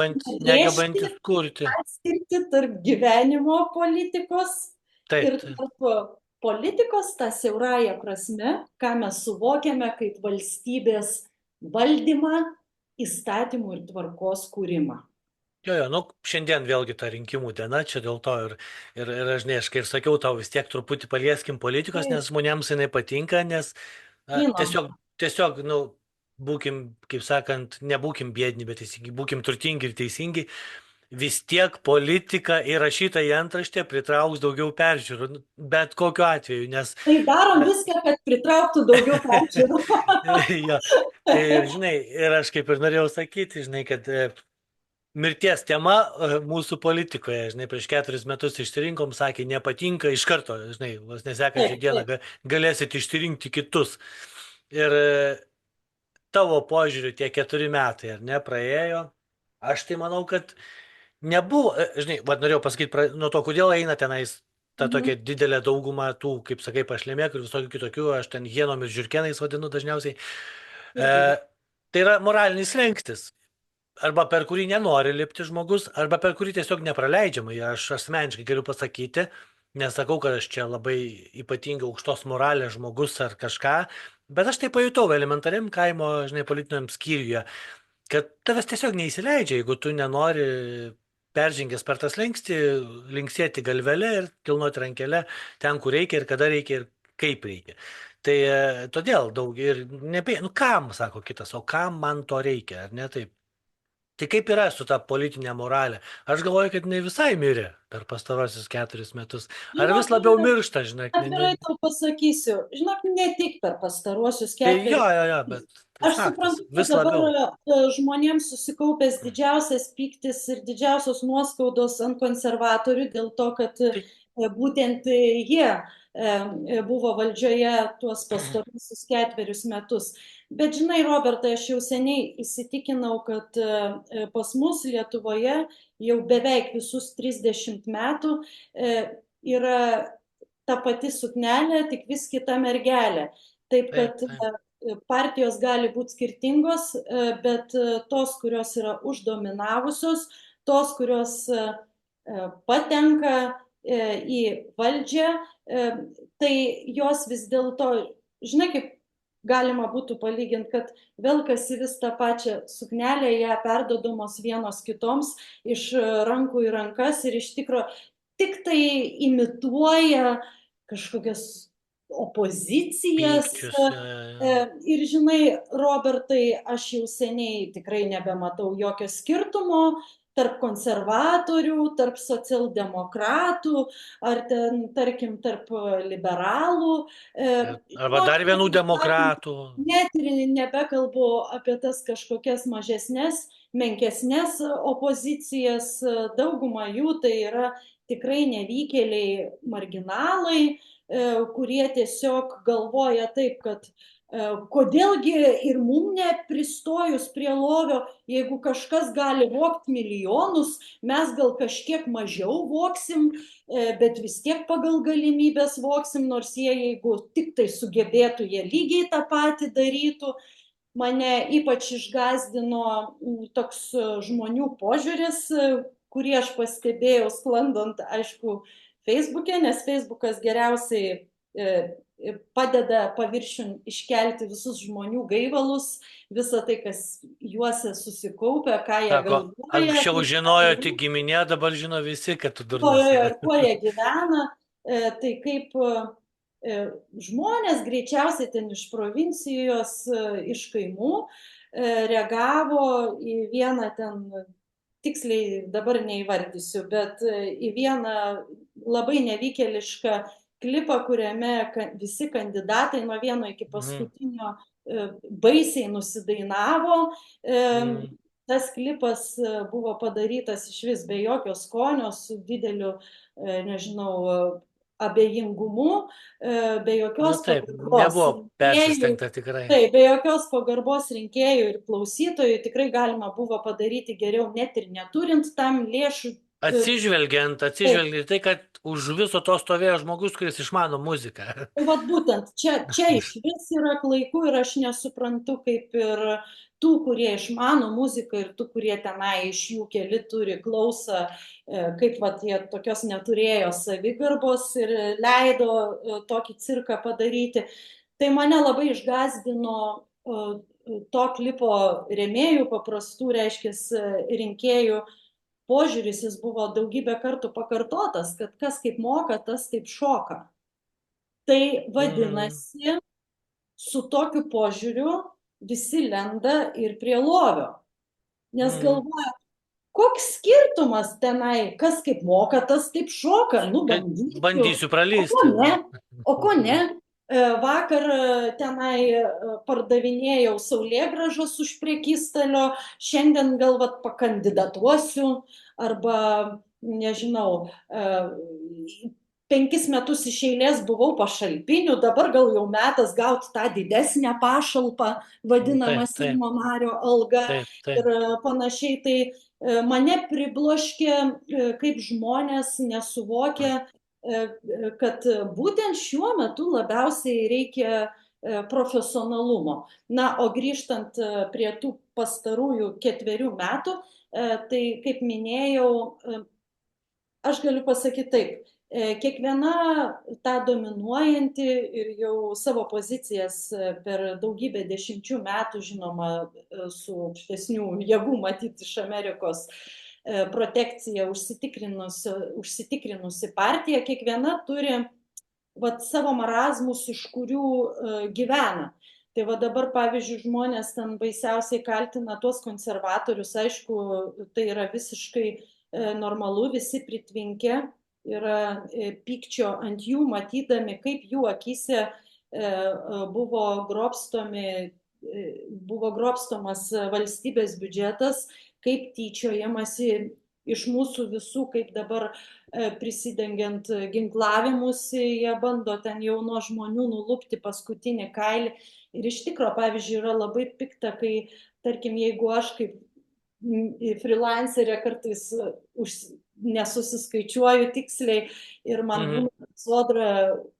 Negebantis kurti. atskirti tarp gyvenimo politikos Taip, ir taip. tarp politikos, tą siaurąją prasme, ką mes suvokiame kaip valstybės valdymą, įstatymų ir tvarkos kūrimą. Jo, nu, šiandien vėlgi ta rinkimų diena, čia dėl to aš kaip sakiau, tau vis tiek truputį palieskim politikos, Tai nes žmonėms jinai patinka, nes žinom, tiesiog, nu, būkim, kaip sakant, nebūkim biedni, bet teisingi, būkim turtingi ir teisingi, vis tiek politika įrašyta į antraštę pritrauks daugiau peržiūrų, nu, bet kokiu atveju, nes tai darom viską, kad pritrauktų daugiau peržiūrų. jo, ir žinai, ir aš kaip ir norėjau sakyti, žinai, kad mirties tema mūsų politikoje, žinai, prieš 4 metus išsirinkom, sakė, nepatinka, iš karto, žinai, vos nesekančią Taip, dieną taip. galėsit išsirinkti kitus. Ir tavo požiūriu tie 4 metai, ar ne, praėjo, aš tai manau, kad nebuvo, žinai, vad norėjau pasakyti, nuo to, kodėl eina tenais ta Mhm. tokia didelė dauguma tų, kaip sakai, pašlemėkų ir visokių kitokių, aš ten hienom ir žiūrkenais vadinu dažniausiai. E, Irgi. tai yra moralinis slengstis. Arba per kurį nenori lipti žmogus, arba per kurį tiesiog nepraleidžiama. Ir aš asmeniškai galiu pasakyti, nesakau, kad aš čia labai ypatingai aukštos moralės žmogus ar kažką, bet aš tai pajutau elementariam kaimo, žinai, politiniam skyriuje, kad tavęs tiesiog neįsileidžia, jeigu tu nenori peržengęs per tas lenkstį, linksėti galvelę ir kilnoti rankelę ten, kur reikia ir kada reikia ir kaip reikia. Tai todėl daug ir nu kam, sako kitas, o kam man to reikia, ar ne taip? Tai kaip yra su ta politinė moralė? Aš galvoju, kad ne visai mirė per pastarosius 4 metus. Ar vis Žinok, labiau miršta, žinai? atvirai tau pasakysiu, žinok, ne tik per pastaruosius Tai ketverius. jo, bet tai Aš faktas. suprantu, kad Vis dabar labiau. žmonėms susikaupęs didžiausias pyktis ir didžiausios nuoskaudos ant konservatorių dėl to, kad Tai, būtent jie buvo valdžioje tuos pastaruosius 4 metus. Bet žinai, Robertai, aš jau seniai įsitikinau, kad pas mus Lietuvoje jau beveik visus 30 metų yra ta pati suknelė, tik vis kita mergelė. Taip taip, kad taip. partijos gali būti skirtingos, bet tos, kurios yra uždominavusios, tos, kurios patenka į valdžią, tai jos vis dėlto, žinai, kaip galima būtų palyginti, kad velkasi vis tą pačią suknelę, ją perdodamos vienos kitoms iš rankų į rankas ir iš tikro tik tai imituoja kažkokias opozicijas. Pykčius. Ir žinai, Robertai, aš jau seniai tikrai nebematau jokio skirtumo tarp konservatorių, tarp socialdemokratų ar ten, tarkim, tarp liberalų. Arba dar vienų demokratų. Net ir nebekalbu apie tas kažkokias mažesnės, menkesnės opozicijas. Dauguma jų tai yra tikrai nevykėliai marginalai, kurie tiesiog galvoja taip, kad kodėlgi ir mum nepristojus prie lovio, jeigu kažkas gali vogti milijonus, mes gal kažkiek mažiau voksim, bet vis tiek pagal galimybės voksim, nors jie, jeigu tik tai sugebėtų, jie lygiai tą patį darytų. Mane ypač išgąsdino toks žmonių požiūris, kurį aš pastebėjau sklandant, aišku, Facebook'e, nes Facebookas geriausiai padeda paviršiun iškelti visus žmonių gaivalus, visą tai, kas juose susikaupia, ką jie Sako, galvoja, anksčiau kaip žinojo tik giminė, dabar žino visi, kad tu jo, durnas. ir kuo jie gyvena, tai kaip žmonės greičiausiai ten iš provincijos, iš kaimų, reagavo į vieną ten, tiksliai dabar neįvardysiu, bet į vieną labai nevykėlišką klipą, kuriame visi kandidatai nuo vieno iki Mhm. paskutinio baisiai nusidainavo. Mhm. Tas klipas buvo padarytas iš vis be jokio skonio, su dideliu, nežinau, abejingumu, be Nu jokios taip, pagarbos nebuvo rinkėjui. persistengta tikrai. Taip, be jokios pagarbos rinkėjų ir klausytojų tikrai galima buvo padaryti geriau, net ir neturint tam lėšų. Atsižvelgiant Taip, į tai, kad už viso to stovėjo žmogus, kuris išmano muziką. tai vat būtent čia išvis yra klaiku ir aš nesuprantu, kaip ir tų, kurie išmano muziką ir tų, kurie tenai iš jų keli turi klausą, kaip vat jie tokios neturėjo savigarbos ir leido tokį cirką padaryti. Tai mane labai išgąsdino to klipo rėmėjų, paprastų, reiškia, rinkėjų požiūris, jis buvo daugybę kartų pakartotas, kad kas kaip moka, tas taip šoka. Tai Mhm. vadinasi, su tokiu požiūriu visi lenda ir prie lovio. Nes Mhm. galvoja, koks skirtumas tenai, kas kaip moka, tas taip šoka, nu Tai bandysiu, bandysiu o ko pralysti. ne, o ko ne. Vakar tenai pardavinėjau saulėgrąžas už prekystalio, šiandien gal vat pakandidatuosiu, arba, nežinau, 5 metus iš eilės buvau pašalpiniu, dabar gal jau metas gauti tą didesnę pašalpą, vadinamą Taip, taip, Seimo nario algą taip, ir taip. panašiai. Tai mane pribloškė, kaip žmonės nesuvokia, kad būtent šiuo metu labiausiai reikia profesionalumo. Na, o grįžtant prie tų pastarųjų 4 metų, tai kaip minėjau, aš galiu pasakyti taip, kiekviena ta dominuojanti ir jau savo pozicijas per daugybę dešimčių metų, žinoma, su aukštesnių jėgų matyti iš Amerikos protekciją užsitikrinusi partija, kiekviena turi vat, savo marazmus, iš kurių gyvena. Tai va dabar, pavyzdžiui, žmonės ten baisiausiai kaltina tuos konservatorius, aišku, tai yra visiškai normalu, visi pritvinkę yra pykčio ant jų, matydami, kaip jų akyse buvo buvo grobstomas valstybės biudžetas, kaip tyčiojamasi iš mūsų visų, kaip dabar prisidengiant ginklavimusi, jie bando ten jau nuo žmonių nulupti paskutinį kailį. Ir iš tikro, pavyzdžiui, yra labai pikta, kai, tarkim, jeigu aš kaip freelancerė kartais nesusiskaičiuoju tiksliai ir man Mhm. būna sodra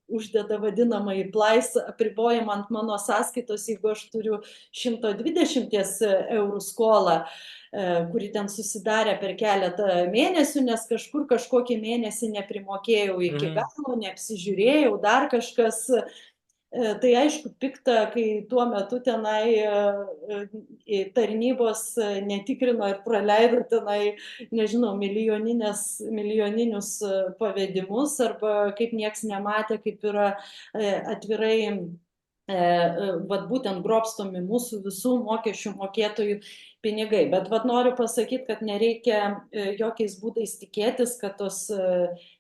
uždeda vadinamąjį plaisą apribojimą ant mano sąskaitos, jeigu aš turiu 120 eurų skolą, kuri ten susidarė per keletą mėnesių, nes kažkur kažkokį mėnesį neprimokėjau iki Mhm. galo, neapsižiūrėjau, dar kažkas. Tai aišku, pikta, kai tuo metu tenai tarnybos netikrino ir praleido tenai, nežinau, milijoninius pavedimus, arba kaip nieks nematė, kaip yra atvirai vat būtent grobstomi mūsų visų mokesčių mokėtojų pinigai. Bet vat noriu pasakyti, kad nereikia jokiais būdais tikėtis, kad tos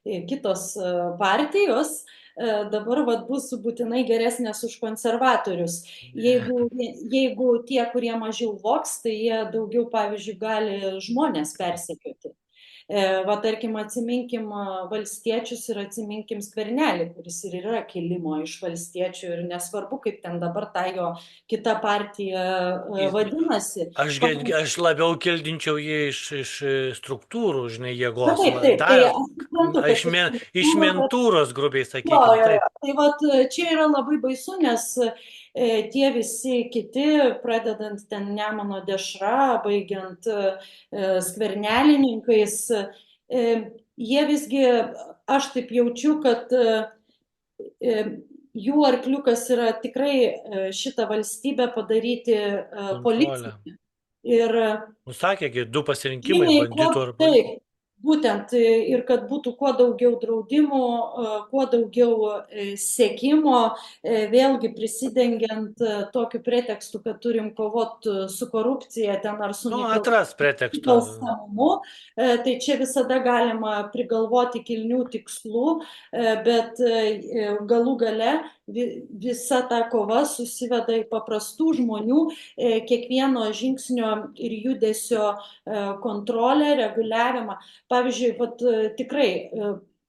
kitos partijos dabar vat bus būtinai geresnės už konservatorius. Jeigu tie, kurie mažiau voks, tai jie daugiau, pavyzdžiui, gali žmonės persekioti. Va, tarkim, atsiminkim valstiečius ir atsiminkim Skvernelį, kuris ir yra kilimo iš valstiečių ir nesvarbu, kaip ten dabar ta jo kita partija vadinasi. Aš labiau kildinčiau jį iš struktūrų, žinai, Na jėgos. taip, taip, tai aš suprantu, kad Iš mentūros, grubiai jo, sakykim, jo, jo. taip. Tai vat čia yra labai baisu, nes tie visi kiti, pradedant ten Nemuno Dešra, baigiant skvernelininkais, jie visgi, aš taip jaučiu, kad jų arkliukas yra tikrai šitą valstybę padaryti Kontrolę. policinį. Ir Nusakėgi, du pasirinkimai žymiai kuo banditų ar taip, būtent ir kad būtų kuo daugiau draudimų, kuo daugiau sekimo, vėlgi prisidengiant tokiu pretekstu, kad turim kovoti su korupcija ten ar su atras preteksto. nusikalstamumu, tai čia visada galima prigalvoti kilnių tikslų, bet galų gale visa ta kova susiveda į paprastų žmonių kiekvieno žingsnio ir judesio kontrolę, reguliavimą. Pavyzdžiui, tikrai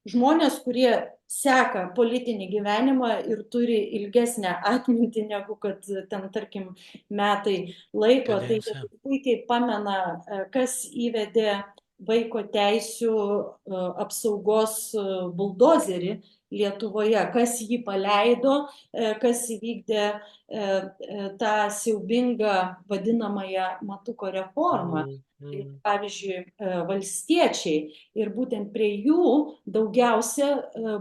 žmonės, kurie seka politinį gyvenimą ir turi ilgesnę atmintį negu kad ten, tarkim, metai laiko, tai puikiai pamena, kas įvedė vaiko teisių apsaugos buldozerį Lietuvoje, kas jį paleido, kas įvykdė tą siaubingą vadinamąją Matuko reformą. Pavyzdžiui, valstiečiai ir būtent prie jų daugiausia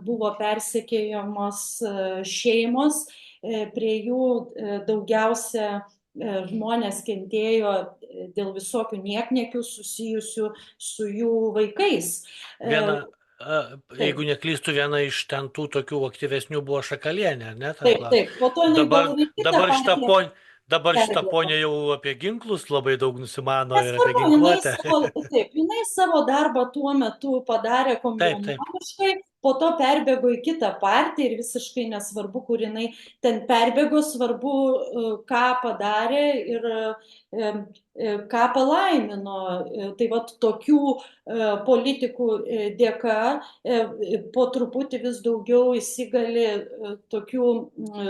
buvo persekiojamos šeimos, prie jų daugiausia žmonės kentėjo dėl visokių niekniekių susijusių su jų vaikais. Jeigu neklystu, viena iš ten tų tokių aktyvesnių buvo Šakalienė, ne? Taip. Po to jinai dabar šitą ponę jau apie ginklus labai daug nusimano ir apie ginkluotę. Taip, jinai savo darbą tuo metu padarė kompromiškai, po to perbėgo į kitą partiją ir visiškai nesvarbu, kur jinai ten perbėgo, svarbu, ką padarė ir ką palaimino. Tai tokių politikų dėka po truputį vis daugiau įsigali tokių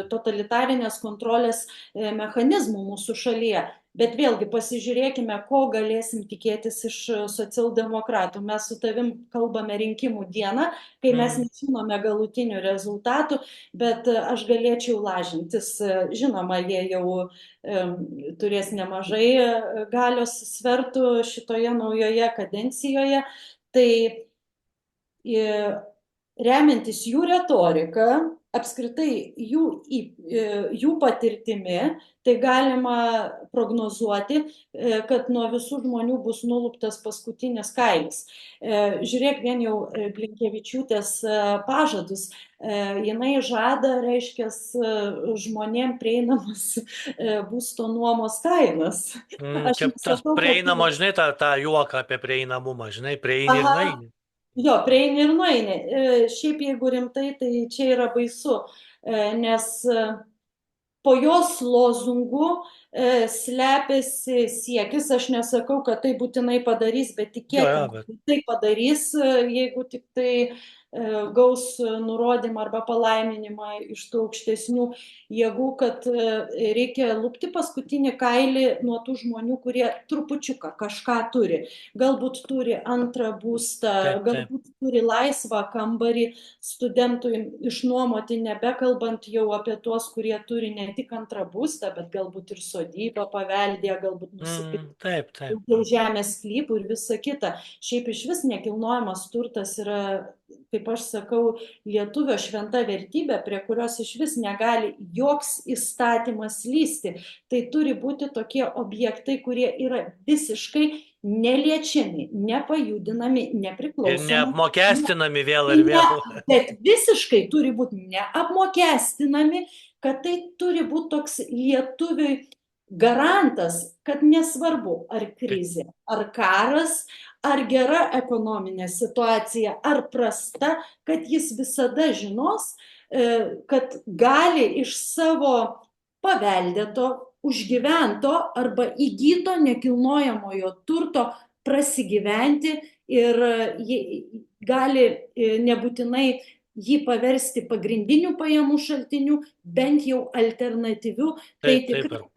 totalitarinės kontrolės mechanizmų mūsų šalyje. Bet vėlgi pasižiūrėkime, ko galėsim tikėtis iš socialdemokratų. Mes su tavim kalbame rinkimų dieną, kai mes nežinome galutinių rezultatų, bet aš galėčiau lažintis. Žinoma, jie jau turės nemažai galios svertų šitoje naujoje kadencijoje. Tai remiantis jų retoriką, apskritai jų patirtimi, tai galima prognozuoti, kad nuo visų žmonių bus nuluptas paskutinis kailis. Žiūrėk, vien jau Blinkevičiūtės pažadus. Jinai žada, reiškia, žmonėm prieinamas būsto nuomos kainas. Čia tas prieinamo, žinai, tą juoką apie prieinamumą, žinai, prieini ir nueini. Jo, prieini ir nueini. Šiaip jeigu rimtai, tai čia yra baisu, nes po jos lozungų slepiasi siekis, aš nesakau, kad tai būtinai padarys, bet tikėtina, kad tai padarys, jeigu tik tai gaus nurodymą arba palaiminimą iš tų aukštesnių jėgų, kad reikia lupti paskutinį kailį nuo tų žmonių, kurie trupučiuką kažką turi. Galbūt turi antrą būstą, galbūt turi laisvą kambarį studentui išnuomoti, nebekalbant jau apie tuos, kurie turi ne tik antrą būstą, bet galbūt ir sodybą paveldė, galbūt nusipirkti dėl žemės sklypų ir visa kita. Šiaip iš vis nekilnojamas turtas yra, kaip aš sakau, lietuvio šventa vertybė, prie kurios iš vis negali joks įstatymas lysti. Tai turi būti tokie objektai, kurie yra visiškai neliečiami, nepajudinami, nepriklausomi. Ir neapmokestinami vėl ir vėl. Bet visiškai turi būti neapmokestinami, kad tai turi būti toks lietuviui garantas, kad nesvarbu, ar krizė, ar karas, ar gera ekonominė situacija, ar prasta, kad jis visada žinos, kad gali iš savo paveldėto, užgyvento arba įgyto nekilnojamojo turto prasigyventi ir gali nebūtinai jį paversti pagrindiniu pajamų šaltiniu, bent jau alternatyviu. Taip,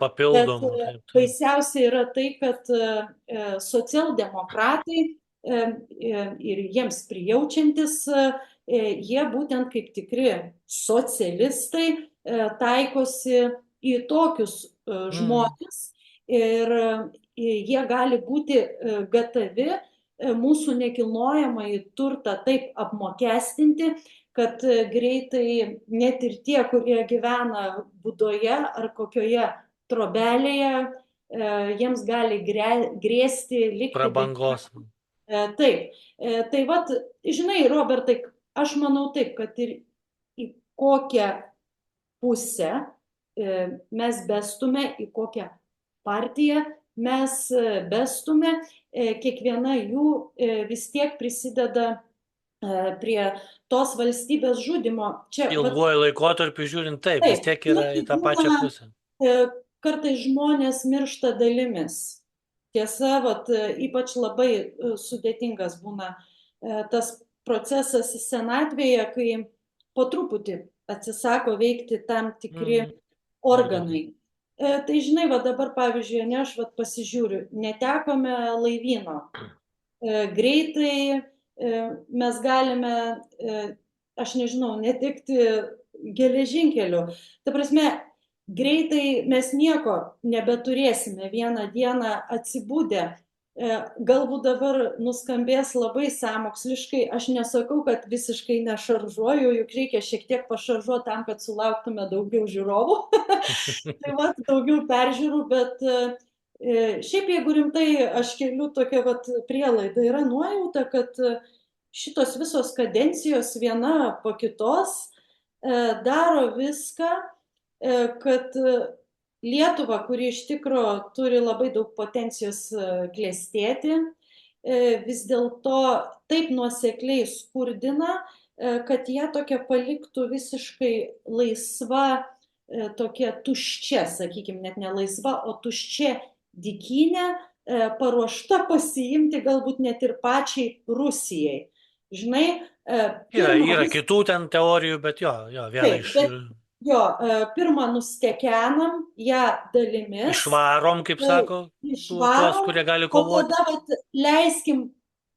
papildomų. Baisiausia yra tai, kad socialdemokratai ir jiems prijaučiantis, jie būtent kaip tikri socialistai taikosi į tokius žmonės ir jie gali būti gatavi mūsų nekilnojamąjį turtą taip apmokestinti, kad greitai net ir tie, kurie gyvena būdoje ar kokioje trobelėje, jiems gali grėsti likti be Prabangos. Taip, tai vat, žinai, Robertai, aš manau taip, kad ir į kokią pusę mes bestume, į kokią partiją mes bestume, kiekviena jų vis tiek prisideda prie tos valstybės žudimo. Čia, vat, Ilguoju laikotarpiu žiūrint, taip, vis taip, tiek yra tai į tą pačią būna, pusę. kartais žmonės miršta dalimis. Tiesa, vat, ypač labai sudėtingas būna tas procesas senatvėje, kai po truputį atsisako veikti tam tikri organai. Tai žinai, va dabar pavyzdžiui, ne aš vat pasižiūriu, netekome laivyno. Greitai mes galime, aš nežinau, netekti geležinkelių. Ta prasme, greitai mes nieko nebeturėsime vieną dieną atsibudę. Galbūt dabar nuskambės labai sąmoksliškai, aš nesakau, kad visiškai nešaržuoju, juk reikia šiek tiek pašaržuoti tam, kad sulauktume daugiau žiūrovų, tai vat daugiau peržiūrų, bet šiaip jeigu rimtai aš keliu tokią vat prielaidą, yra nuojauta, kad šitos visos kadencijos viena po kitos daro viską, kad Lietuva, kuri iš tikro turi labai daug potencijos klestėti, vis dėlto taip nuosekliai skurdina, kad ją tokia paliktų visiškai laisva, tokia tuščia, sakykime, net ne laisva, o tuščia dykynė, paruošta pasiimti galbūt net ir pačiai Rusijai. Žinai, Yra kitų ten teorijų, bet jo, viena iš... Jo, pirmą nustekenam ją dalimis. Išvarom, kaip sako, tuos, kurie gali kovoti. O tada vat, leiskim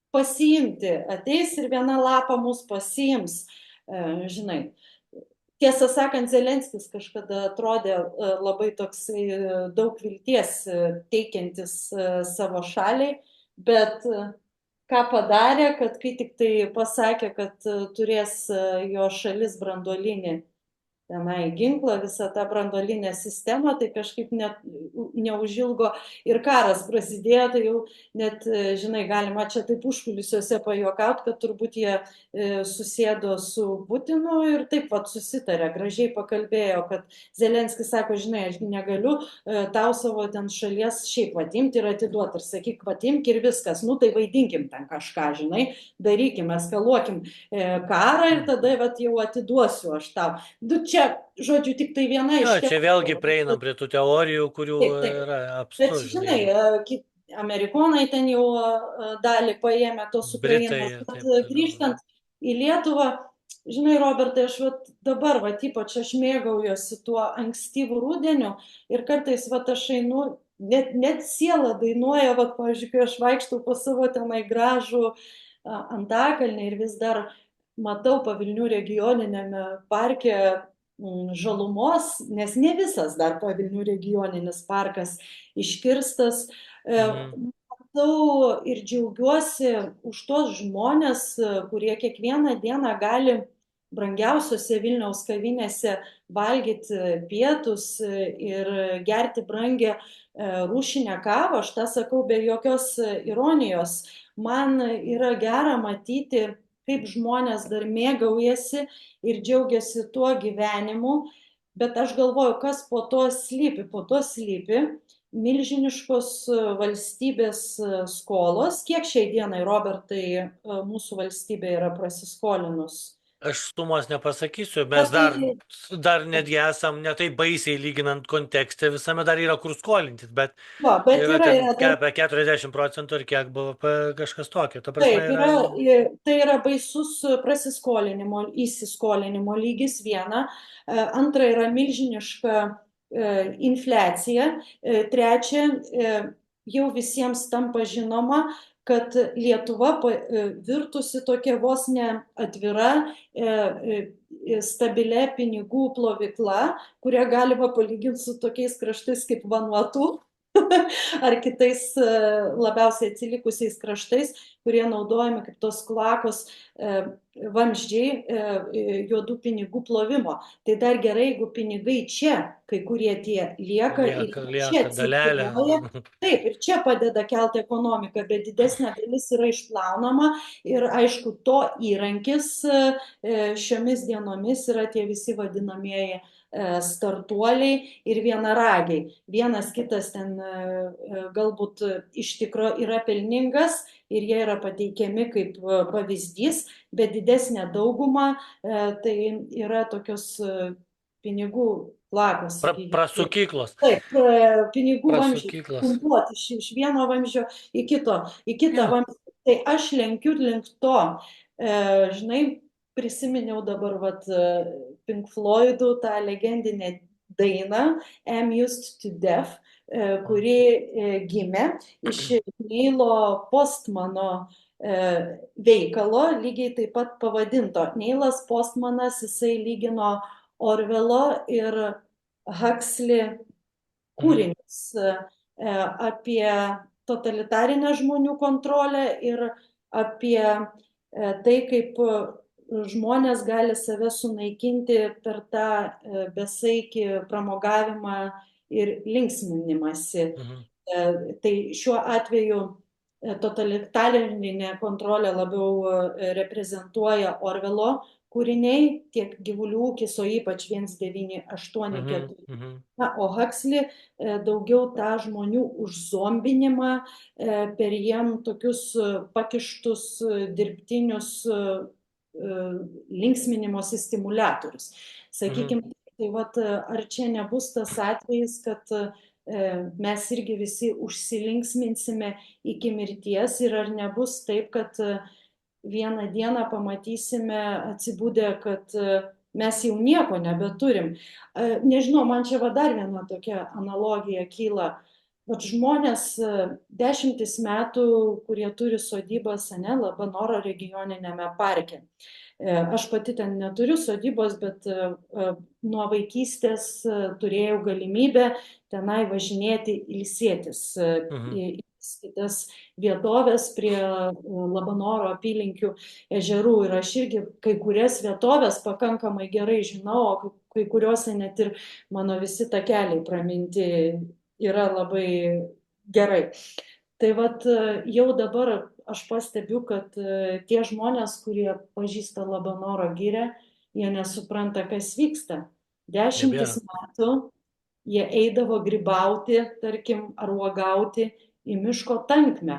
pasiimti. Ateis ir viena lapa mus pasiims. Žinai, tiesą sakant, Zelenskis kažkada atrodė labai toksai daug vilties teikiantis savo šaliai, bet ką padarė, kad kai tik tai pasakė, kad turės jo šalis branduolinį tenai ginklą, visą tą branduolinę sistemą, tai kažkaip neužilgo ir karas prasidėjo, tai jau net, žinai, galima čia taip užkulisiuose pajuokauti, kad turbūt jie susėdo su Putinu ir taip pat susitarė, gražiai pakalbėjo, kad Zelenskis sako, žinai, aš negaliu tau savo ten šalies šiaip vatimti ir atiduoti ir sakyk, vatimk ir viskas, nu tai vaidinkim ten kažką, žinai, darykim, eskaluokim karą ir tada vat, jau atiduosiu aš tau. Čia, žodžiu, tik tai viena iš... Čia vėlgi prieinam prie tų teorijų, kurių yra apstu. Bet, žinai, amerikonai ten jau dalį paėmė tos Ukrainos. Grįžtant į Lietuvą, žinai, Robertai, aš vat, dabar, vat, ypač aš mėgaujuosi tuo ankstyvų rudeniu ir kartais vat, aš einu, net siela dainuoja, vat, pavyzdžiui, kai aš vaikštau po savo tenai gražų Antakalnį ir vis dar matau Pavilnių regioninėme parke žalumos, nes ne visas dar Pavilnių regioninis parkas iškirstas. Matau ir džiaugiuosi už tos žmonės, kurie kiekvieną dieną gali brangiausiose Vilniaus kavinėse valgyti pietus ir gerti brangę rūšinę kavą. Aš tą sakau be jokios ironijos. Man yra gera matyti, kaip žmonės dar mėgaujasi ir džiaugiasi tuo gyvenimu, bet aš galvoju, kas po to slypi. Po to slypi milžiniškos valstybės skolos. Kiek šiai dienai, Robertai, mūsų valstybė yra prasiskolinus? Aš sumos nepasakysiu, mes dar netgi esam ne taip baisiai lyginant kontekste, visame dar yra kur skolintis, bet yra apie 40% ir kiek BVP kažkas tokio. Taip, tai yra baisus prasiskolinimo, įsiskolinimo lygis viena, antra yra milžiniška infliacija, trečia jau visiems tampa žinoma, kad Lietuva virtusi tokia vos ne atvira, stabilia pinigų plovykla, kurią galima palyginti su tokiais kraštais kaip Vanuatu. ar kitais labiausiai atsilikusiais kraštais, kurie naudojami kaip tos kloakos vamzdžiai juodų pinigų plovimo. Tai dar gerai, jeigu pinigai čia, kai kurie tie lieka ir čia lieka dalelė. cirkuliuoja. Taip, ir čia padeda kelti ekonomiką, bet didesnė dalis yra išplaunama ir aišku, to įrankis šiomis dienomis yra tie visi vadinamieji startuoliai ir vienaragiai. Vienas kitas ten galbūt iš tikro yra pelningas ir jie yra pateikiami kaip pavyzdys, bet didesnė dauguma tai yra tokios pinigų klakos. Prasukyklos. Taip, pinigų vamzdžiai Prasukyklos. pumpuoti iš vieno vamzdžio į kitą vamzdį. Tai aš lenkiu link to. Žinai, prisiminiau dabar Pink Floydų tą legendinę dainą I'm Used to Death, kuri gimė iš Neilo Postmano veikalo, lygiai taip pat pavadinto. Neilas Postmanas, jisai lygino Orvelo ir Huxley kūrinius apie totalitarinę žmonių kontrolę ir apie tai, kaip žmonės gali save sunaikinti per tą besaikį pramogavimą ir linksminimąsi. Tai šiuo atveju totalitarinė kontrolė labiau reprezentuoja Orvelo kūriniai, tiek Gyvulių ūkis, o ypač 1984. O Huxley daugiau tą žmonių užzombinimą per jiem tokius pakištus dirbtinius linksminimosi stimuliatorius. Sakykime, tai ar čia nebus tas atvejis, kad mes irgi visi užsilinksminsime iki mirties ir ar nebus taip, kad vieną dieną pamatysime atsibudę, kad mes jau nieko nebeturim. Nežinau, man čia dar viena tokia analogija kyla. Žmonės 10 metų, kurie turi sodybas Labanoro regioninėme parke. Aš pati ten neturiu sodybos, bet nuo vaikystės turėjau galimybę tenai važinėti ilsėtis į kitas vietovės prie Labanoro apylinkių ežerų. Ir aš irgi kai kurias vietovės pakankamai gerai žinau, o kai kuriuose net ir mano visi takeliai praminti yra labai gerai. Tai jau dabar aš pastebiu, kad tie žmonės, kurie pažįsta Labanoro girią, jie nesupranta, kas vyksta. 10 metų jie eidavo grybauti, tarkim, ar uogauti į miško tankmę.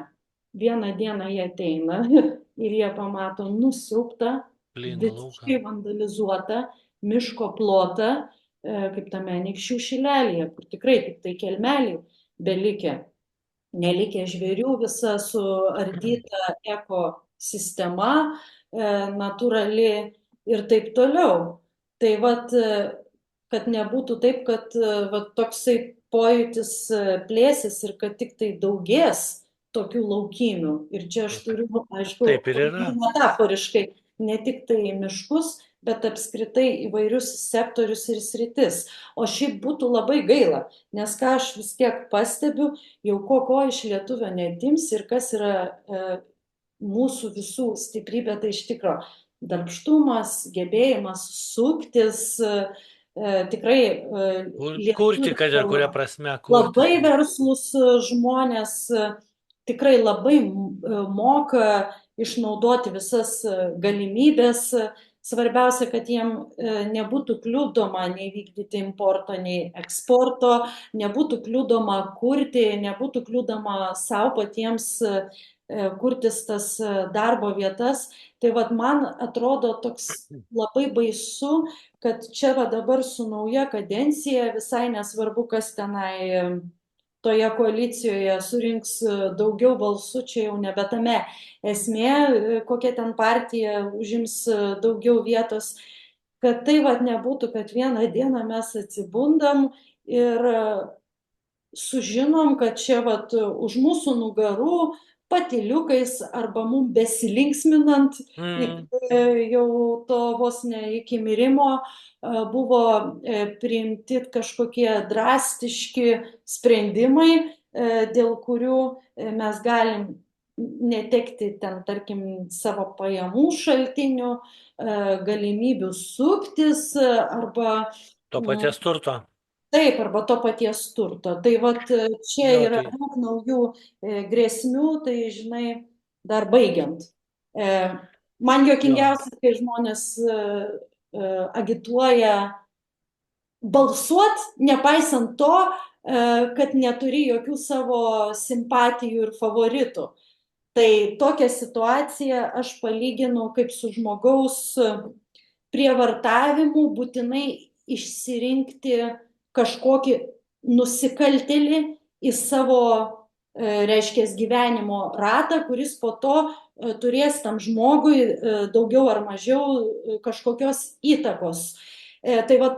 Vieną dieną jie ateina ir jie pamato nusiaubtą, visiškai vandalizuotą miško plotą, kaip tame Anykščių šilelyje, kur tikrai tik tai kelmeliai belikę. Nelikę žvėrių, visa suardyta ekosistema, natūrali ir taip toliau. Tai kad nebūtų taip, kad toksai pojūtis plėsis ir kad tik tai daugės tokių laukinių. Ir čia aš turiu, aišku, metaforiškai ne tik tai miškus, bet apskritai įvairius sektorius ir sritis. O šiaip būtų labai gaila, nes ką aš vis tiek pastebiu, jau ko iš lietuvio netims ir kas yra mūsų visų stiprybė, tai iš tikro darbštumas, gebėjimas suktis, tikrai kurti, kad ir kuria prasme. Labai verslus žmonės tikrai labai moka išnaudoti visas galimybės. Svarbiausia, kad jiem nebūtų kliudoma nei vykdyti importo, nei eksporto, nebūtų kliudoma kurti, nebūtų kliudoma savo patiems kurtis tas darbo vietas. Tai man atrodo toks labai baisu, kad čia dabar su nauja kadencija, visai nesvarbu, kas tenai toje koalicijoje surinks daugiau balsų, čia jau nebe tame esmė, kokia ten partija užims daugiau vietos, kad tai nebūtų, kad vieną dieną mes atsibundam ir sužinom, kad čia už mūsų nugarų patyliukais arba mum besilinksminant jau to vos ne iki mirimo buvo priimti kažkokie drastiški sprendimai, dėl kurių mes galim netekti ten, tarkim, savo pajamų šaltinių, galimybių suktis arba To paties turto. taip, arba to paties turto. Tai vat čia Jo, yra tai daug naujų grėsmių, tai žinai, dar baigiant. Man jo. juokingiausia, kai žmonės agituoja balsuot, nepaisant to, kad neturi jokių savo simpatijų ir favoritų. Tai tokią situaciją aš palyginu kaip su žmogaus prievartavimu būtinai išsirinkti kažkokį nusikaltėlį į savo, reiškia, gyvenimo ratą, kuris po to turės tam žmogui daugiau ar mažiau kažkokios įtakos. Tai va,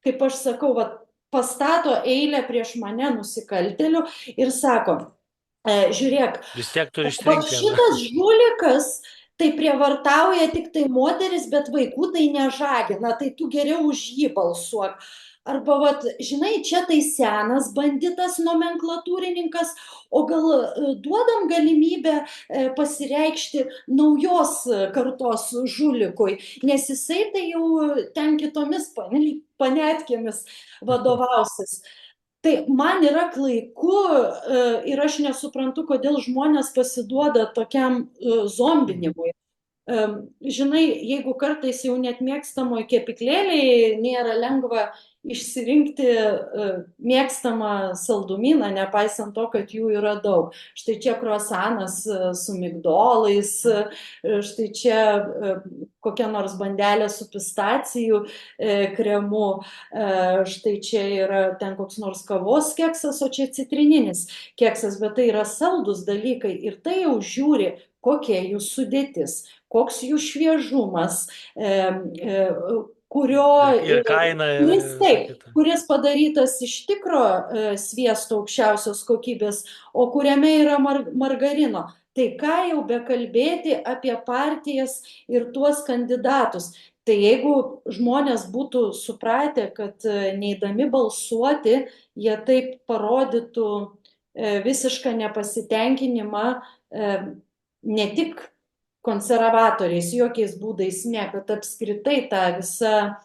kaip aš sakau, va, pastato eilę prieš mane nusikaltėlių ir sako, žiūrėk, Vis tiek turi va išrinkti vieną. šitas žulikas tai prievartauja tik tai moteris, bet vaikų tai nežagina, tai tu geriau už jį balsuok. Arba, vat, žinai, čia tai senas banditas, nomenklatūrininkas, o gal duodam galimybę pasireikšti naujos kartos žulikui, nes jisai tai jau ten kitomis panetkėmis vadovausis. Tai man yra klaiku ir aš nesuprantu, kodėl žmonės pasiduoda tokiam zombinimui. Žinai, jeigu kartais jau net mėgstamoj kepyklėlėje nėra lengva išsirinkti mėgstamą saldumyną, nepaisant to, kad jų yra daug. Štai čia kruasanas su migdolais, štai čia kokia nors bandelė su pistacijų kremu, štai čia yra ten koks nors kavos keksas, o čia citrininis keksas, bet tai yra saldus dalykai ir tai jau žiūri, kokia jų sudėtis, koks jų šviežumas, Ir kaina. kuris padarytas iš tikro sviesto aukščiausios kokybės, o kuriame yra margarino. Tai ką jau bekalbėti apie partijas ir tuos kandidatus. Tai jeigu žmonės būtų supratę, kad neidami balsuoti, jie taip parodytų visišką nepasitenkinimą ne tik konservatoriais, jokiais būdais ne, kad apskritai ta visa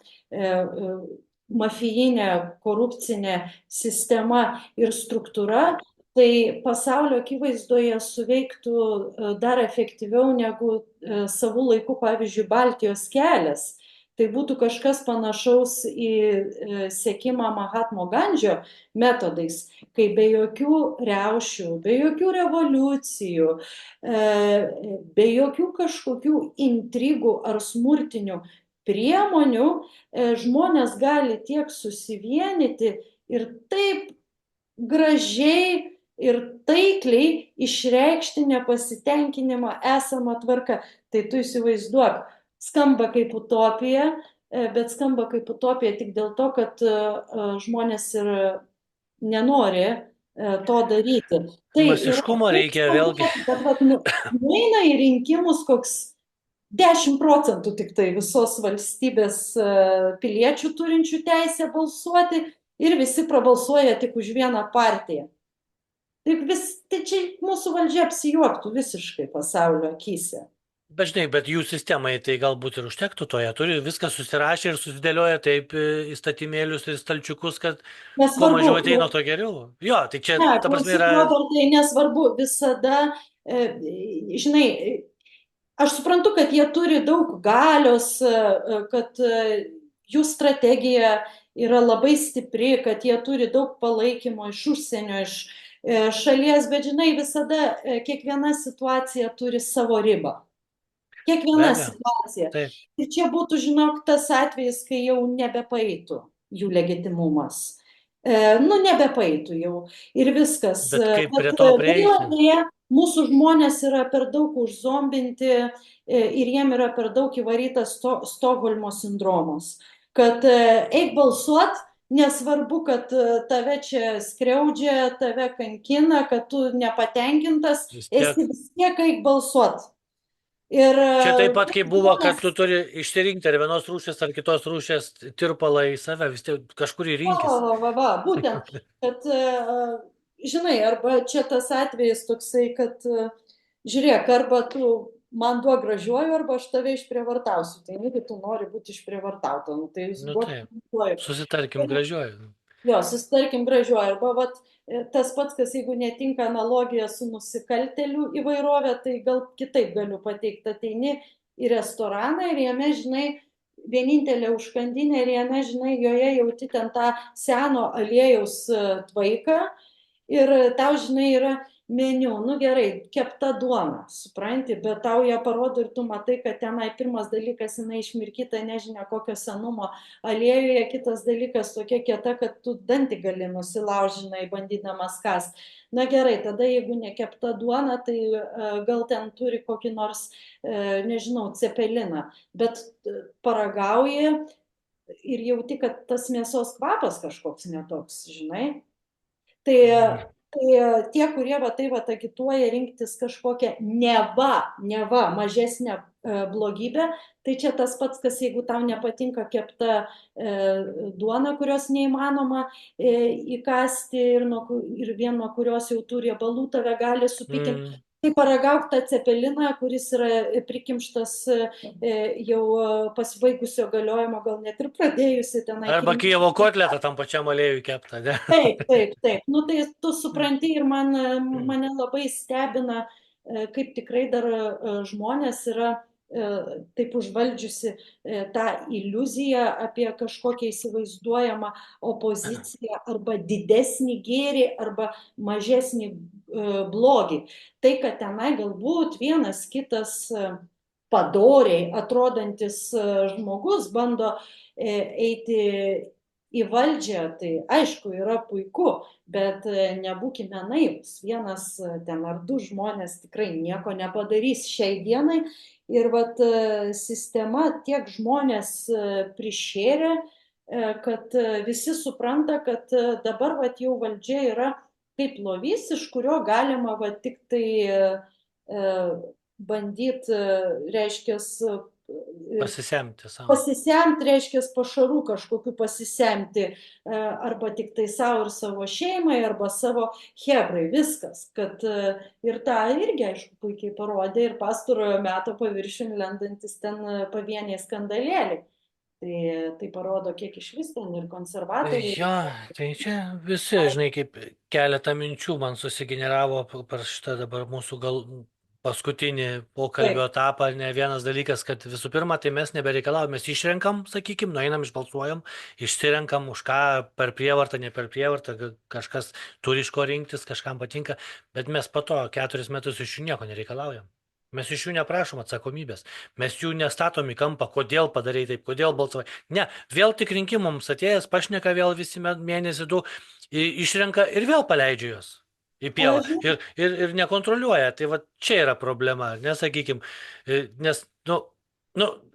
mafijinė, korupcinė sistema ir struktūra, tai pasaulio akivaizdoje suveiktų dar efektyviau negu savų laikų, pavyzdžiui, Baltijos kelias. Tai būtų kažkas panašaus į sekimą Mahatmo Gandžio metodais, kai be jokių riaušių, be jokių revoliucijų, be jokių kažkokių intrigų ar smurtinių priemonių žmonės gali tiek susivienyti ir taip gražiai ir taikliai išreikšti nepasitenkinimą esamą tvarką. Tai tu įsivaizduok, skamba kaip utopija, bet skamba kaip utopija tik dėl to, kad žmonės ir nenori to daryti. Tai masiškumo reikia vėlgi. Bet nueina į rinkimus koks 10% tik tai visos valstybės piliečių turinčių teisę balsuoti ir visi prabalsuoja tik už vieną partiją. Tai čia mūsų valdžia apsijuoktų visiškai pasaulio akyse. Bet žinai, bet jų sistemai tai galbūt ir užtektų to, jie turi viską susirašę ir susidėlioja taip įstatymėlius ir stalčiukus, kad kuo mažiau ateina, to geriau. Jo, tai čia, ta prasme, yra... Tai nesvarbu, visada, žinai, aš suprantu, kad jie turi daug galios, kad jų strategija yra labai stipri, kad jie turi daug palaikymo iš užsienio, iš šalies, bet žinai, visada kiekviena situacija turi savo ribą. Kiekviena situacija. Taip. Ir čia būtų, žinok, tas atvejis, kai jau nebepaeitų jų legitimumas. Nebepaeitų jau. Ir viskas. Bet kaip prie to prieiti? Mūsų žmonės yra per daug užzombinti ir jiem yra per daug įvarytas Stokholmo sindromas. Kad eik balsuot, nesvarbu, kad tave čia skriaudžia, tave kankina, kad tu nepatenkintas, esi vis tiek eik balsuot. Ir, čia taip pat kaip buvo, kad tu turi išsirinkti ar vienos rūšės ar kitos rūšės tirpalą į save, vis tiek kažkur į rinkis. Būtent, kad žinai, arba čia tas atvejis toksai, kad žiūrėk, arba tu man duok gražiuoju, arba aš tave išprievartausiu. Tai jeigu tu nori būti išprievartauta, nu, tai Nu duok taip, gražiuoju. susitarkim gražiuoju. Jo, susitarkim gražiuoju. Arba vat, tas pats, kas jeigu netinka analogija su nusikaltelių įvairovė, tai gal kitaip galiu pateikti. Ateini į restoraną ir jame, žinai, vienintelė užkandinė ir jame, žinai, joje jauti ten tą seno aliejaus tvaiką ir tau, žinai, yra meniu, nu gerai, kepta duona, supranti, bet tau ją parodo ir tu matai, kad tenai pirmas dalykas jinai išmirkyta nežinia kokio senumo aliejuje, kitas dalykas tokia kieta, kad tu dantį gali nusilaužinai, bandydamas kas. Na gerai, tada jeigu nekepta duona, tai gal ten turi kokį nors, nežinau, cepeliną, bet paragauji ir jauti, kad tas mėsos kvapas kažkoks netoks, žinai. Tai, tie, kurie va tai va agituoja rinktis kažkokią neva mažesnę blogybę, tai čia tas pats, kas jeigu tau nepatinka kepta duona, kurios neįmanoma įkasti ir vien nuo kurios jau turi riebalų tave gali supykinti. Tai paragauk tą cepeliną, kuris yra prikimštas jau pasibaigusio galiojimo, gal net ir pradėjusi tenai. Arba Kijevo kotletą tam pačiam aliejui keptą, ne? Taip. Nu tai tu supranti ir mane labai stebina, kaip tikrai dar žmonės yra taip užvaldžiusi tą iliuziją apie kažkokią įsivaizduojamą opoziciją arba didesnį gėrį arba mažesnį blogį. Tai, kad tenai galbūt vienas kitas padoriai atrodantis žmogus bando eiti į valdžią, tai aišku, yra puiku, bet nebūkime naivus. Vienas ten ar du žmonės tikrai nieko nepadarys šiai dienai. Ir vat sistema tiek žmonės prišėrė, kad visi supranta, kad dabar vat jau valdžia yra kaip lovys, iš kurio galima vat tik tai bandyti, reiškia, Pasisemti savo. Pasisemti, reiškia, pašarų kažkokiu pasisemti, arba tik tai savo ir savo šeimai, arba savo hebrai, viskas. Kad ir tą irgi, aišku, puikiai parodė ir pastarojo meto paviršiun lendantis ten pavieniai skandalėliai. Tai parodo, kiek iš vis ten ir konservatoriai. Jo, tai čia visi, žinai, kaip keletą minčių man susigeneravo per šitą dabar mūsų paskutinį pokalbio etapą. Ne vienas dalykas, kad visų pirma, tai mes nebereikalavom, mes išrenkam, sakykime, nueinam, išbalsuojam, išsirenkam už ką per prievartą, ne per prievartą, kažkas turi iš ko rinktis, kažkam patinka, bet mes po to 4 metus iš jų nieko nereikalaujam. Mes iš jų neprašom atsakomybės, mes jų nestatom į kampą, kodėl padarai taip, kodėl balsavai. Ne, vėl tik rinkimams atėjęs, pašneka vėl visi mėnesį du, išrenka ir vėl paleidžia juos į pievą ir nekontroliuoja. Tai va čia yra problema, nesakykime, nes,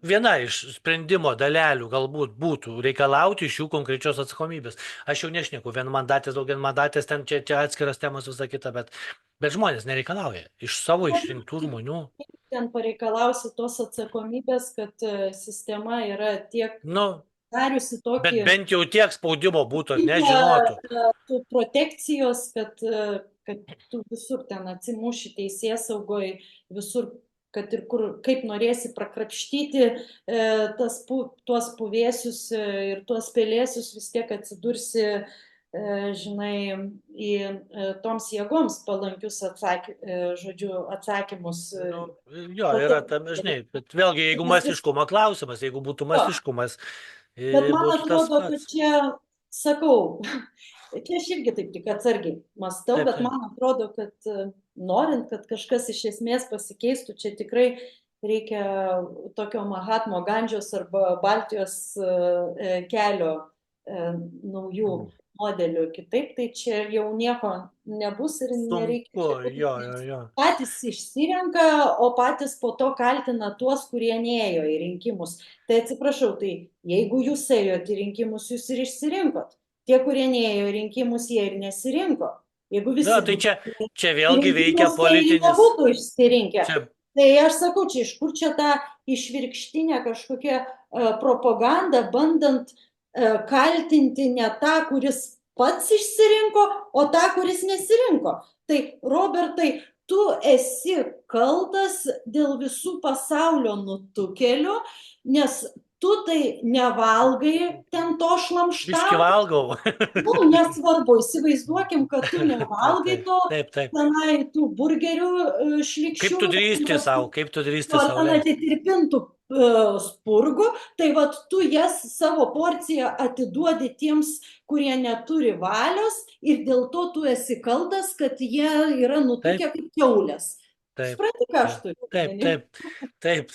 viena iš sprendimo dalelių galbūt būtų reikalauti iš jų konkrečios atsakomybės. Aš jau nešneku, vienmandatės, daugiamandatės, ten čia atskiras temos, visa kita, bet žmonės nereikalauja iš savo išrinktų žmonių. Ten pareikalausi tos atsakomybės, kad sistema yra tiek dariusi tokį... Bet bent jau tiek spaudimo būtų, nežinotų. Protekcijos, kad tu visur ten atsimuši teisėsaugoj, visur, kad ir kur, kaip norėsi prakrapštyti tuos puvėsius ir tuos pelėsius, vis tiek atsidursi, žinai, į toms jėgoms palankius atsakymus. Jo, yra tam, žinai, bet vėlgi, jeigu masiškumo klausimas, jeigu būtų masiškumas, bet man atrodo, kad čia, sakau, čia aš irgi taip tik atsargiai mąstau, bet man atrodo, kad norint, kad kažkas iš esmės pasikeistų, čia tikrai reikia tokio Mahatmo Gandžios arba Baltijos kelio naujų modelių. Kitaip, tai čia jau nieko nebus ir nereikia. Patys išsirenka, o patys po to kaltina tuos, kurie neėjo į rinkimus. Tai atsiprašau, tai jeigu jūs ėjote į rinkimus, jūs ir išsirinkot. Tie, kurie neėjo į rinkimus, jie ir nesirinko. Jeigu visi... Tai čia vėlgi veikia politinis... Tai nebūtų išsirinkę. Tai aš sakau, čia iš kur čia ta išvirkštinė kažkokia propaganda, bandant kaltinti ne tą, kuris pats išsirinko, o tą, kuris nesirinko. Tai, Robertai, tu esi kaltas dėl visų pasaulio nutukėlių, nes tu tai nevalgai ten to Biški šlamštamo. valgau. Nu, nesvarbu, įsivaizduokim, kad tu nevalgai to Taip. tenai tų burgerių Kaip šlikščių, tu drįsti savo, ar ten leisti? atitirpintų spurgų, tai vat tu jas savo porciją atiduodi tiems, kurie neturi valios ir dėl to tu esi kaltas, kad jie yra nutukę kaip kiaulės. Taip. Supranti, ką aš turiu? Taip.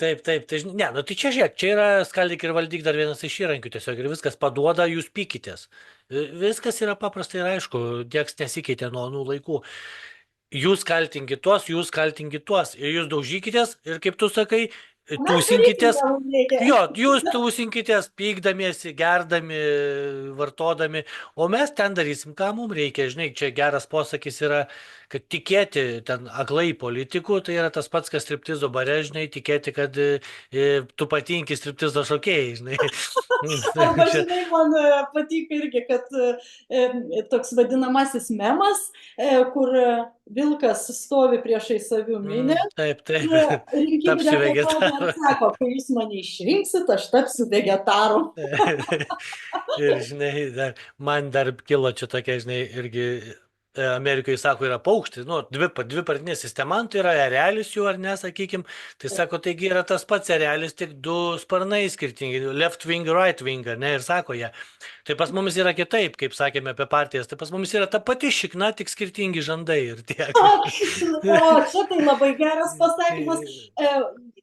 Tai, ne, nu tai čia žiūrėk, čia yra skaldyk ir valdyk dar vienas iš įrankių tiesiog ir viskas paduoda, jūs pykitės. Viskas yra paprastai ir aišku, nieks nesikeitė nuo anų laikų. Jūs kaltinkit tuos ir jūs daužykitės ir kaip tu sakai, tūsinkitės. Jo, jūs tūsinkitės, pykdamiesi, gerdami, vartodami, o mes ten darysim, ką mums reikia. Žinai, čia geras posakis yra, kad tikėti ten aklai politikų, tai yra tas pats, kas striptizo bare, žinai, tikėti, kad tu patinki striptizo šokėjai, žinai. Arba, žinai, man patiko irgi, kad toks vadinamasis memas, kur vilkas stovi priešai savių minę. Taip. Rinkiminė Tapsiu reklama vegetaru. sako, kai jūs mane išrinksit, aš tapsiu vegetaru. Ir, žinai, man dar kilo čia tokia, žinai, irgi Amerikoje, sako, yra paukštis, nu, dvipartinė sistema, tai yra erelis jų, ar ne, sakykim, tai sako, taigi yra tas pats erelis, tik du sparnai skirtingi, left wing, right wing, ne, ir sako jie. Tai pas mumis yra kitaip, kaip sakėme apie partijas, tai pas mumis yra ta pati šikna, tik skirtingi žandai ir tiek. O, čia tai labai geras pasakymas.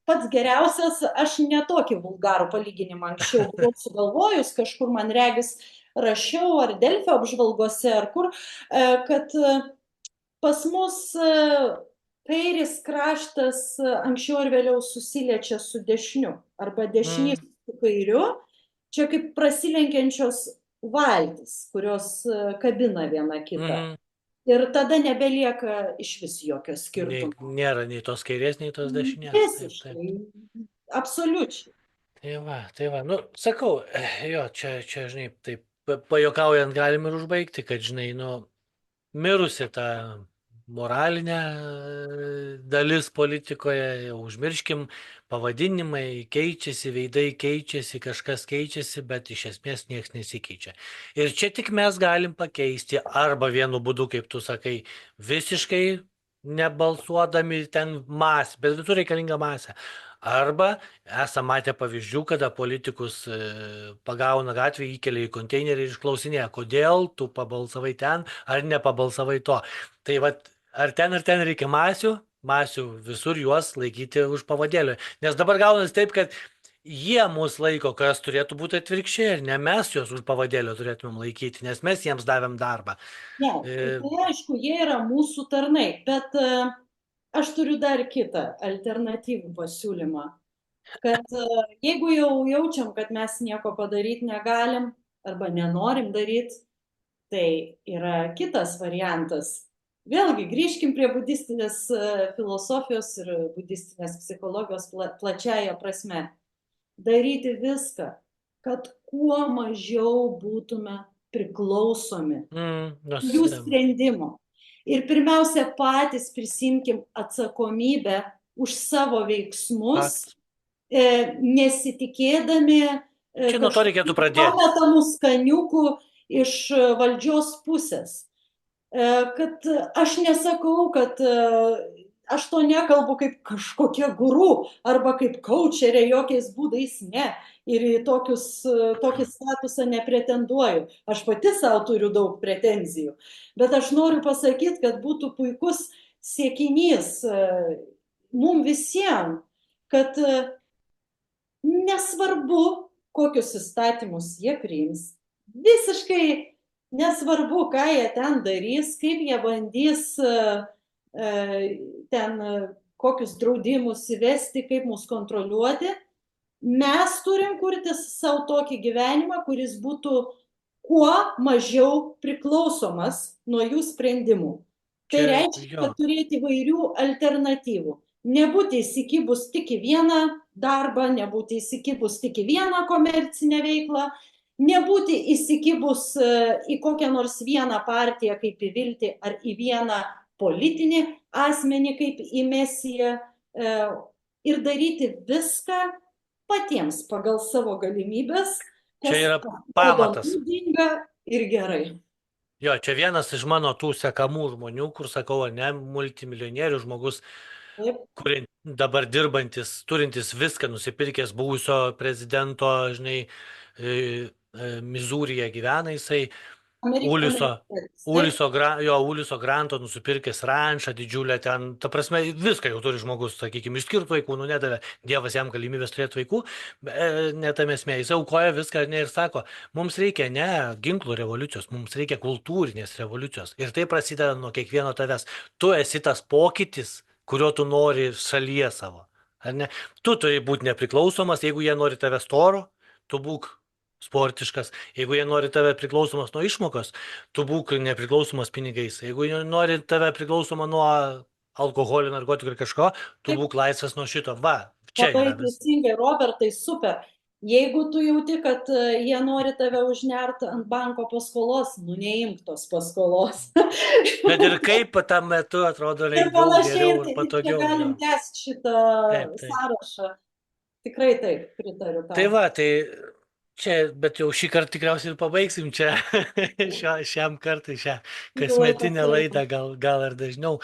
Pats geriausias, aš netokį vulgarų palyginimą anksčiau buvau sugalvojus, kažkur man regis rašiau ar Delfio apžvalgose, ar kur, kad pas mus kairis kraštas anksčiau ar vėliau susiliečia su dešiniu, arba dešinys su kairiu, čia kaip prasilenkiančios valtis, kurios kabina viena kitą. Ir tada nebelieka iš vis jokio skirtumo. Nėra nei tos kairės, nei tos dešinės. Visiškai, absoliučiai. Tai va, nu, sakau, jo, čia, žinai, taip, pajuokaujant galim ir užbaigti, kad, žinai, nu, mirusi ta moralinė dalis politikoje, užmirškim, pavadinimai keičiasi, veidai keičiasi, kažkas keičiasi, bet iš esmės niekas nesikeičia. Ir čia tik mes galim pakeisti arba vienu būdu, kaip tu sakai, visiškai nebalsuodami ten masę, bet visur reikalinga masė. Arba esame matę pavyzdžių, kada politikus pagauna gatvį, įkelia į konteinerį ir išklausinėja, kodėl tu pabalsavai ten ar nepabalsavai to. Tai vat, ar ten reikia masių visur juos laikyti už pavadėlio. Nes dabar gaunasi taip, kad jie mus laiko, kas turėtų būti atvirkščiai, ir ne mes juos už pavadėlio turėtumėm laikyti, nes mes jiems davėm darbą. Ne, tai aišku, jie yra mūsų tarnai, bet aš turiu dar kitą alternatyvų pasiūlymą, kad jeigu jau jaučiam, kad mes nieko padaryti negalim arba nenorim daryti, tai yra kitas variantas. Vėlgi, grįžkim prie budistinės filosofijos ir budistinės psichologijos plačiaja prasme. Daryti viską, kad kuo mažiau būtume priklausomi jų sprendimo. Ir pirmiausia, patys prisimkim atsakomybę už savo veiksmus, nesitikėdami čia nuo to reikėtų pradėti. pametamų skaniukų iš valdžios pusės. Kad aš nesakau, kad aš to nekalbu kaip kažkokia guru arba kaip kaučerė, jokiais būdais ne. Ir į tokį statusą nepretenduoju. Aš pati savo turiu daug pretenzijų. Bet aš noriu pasakyti, kad būtų puikus siekinys mums visiems, kad nesvarbu, kokius įstatymus jie priims. Visiškai nesvarbu, ką jie ten darys, kaip jie bandys ten kokius draudimus įvesti, kaip mus kontroliuoti. Mes turim kurti savo tokį gyvenimą, kuris būtų kuo mažiau priklausomas nuo jų sprendimų. Tai reiškia, kad turėti įvairių alternatyvų. Nebūti įsikibus tik į vieną darbą, nebūti įsikibus tik į vieną komercinę veiklą, nebūti įsikibus į kokią nors vieną partiją kaip į viltį ar į vieną politinį asmenį kaip į mesiją ir daryti viską patiems pagal savo galimybės, Čia kas yra atrodo pamatas. naudinga ir gerai. Jo, čia vienas iš mano tų sekamų žmonių, kur sakau, ne, multimilijonierių žmogus, Taip, kuri dabar dirbantis, turintis viską, nusipirkęs buvusio prezidento, žinai, Mizūryje gyvena jisai, Uliso, Amerikietis. Taip, Uliso Granto nusipirkęs rančą didžiulę ten, ta prasme, viską jau turi žmogus, sakykime, išskirt vaikų, nu nedavė, Dievas jam galimybės turėti vaikų, netame esmė, jis aukoja viską ne, ir sako, mums reikia ne ginklų revoliucijos, mums reikia kultūrinės revoliucijos. Ir tai prasideda nuo kiekvieno tavęs. Tu esi tas pokytis, kurio tu nori šalyje savo. Ar ne? Tu turi būti nepriklausomas, jeigu jie nori tave storo, tu būk sportiškas. Jeigu jie nori tave priklausomas nuo išmokos, tu būk nepriklausomas pinigais. Jeigu jie nori tave priklausomą nuo alkoholio, narkotikų ir kažko, tu taip, būk laisvas nuo šito. Va, čia labai yra vis. teisingai, Robertai, super. Jeigu tu jauti, kad jie nori tave užnerti ant banko paskolos, nu neimk tos paskolos. Bet ir kaip tam metu atrodo Ir lengviau, panašiai, geriau ir ir čia patogiau. galim Jo. tęsti šitą Taip, taip. sąrašą. Tikrai taip, pritariu Tai tau. va, tai čia, bet jau šį kartą tikriausiai ir pabaigsim čia šiam kartui, šią Jau laikas kasmetinę laiko. laidą, gal ir dažniau.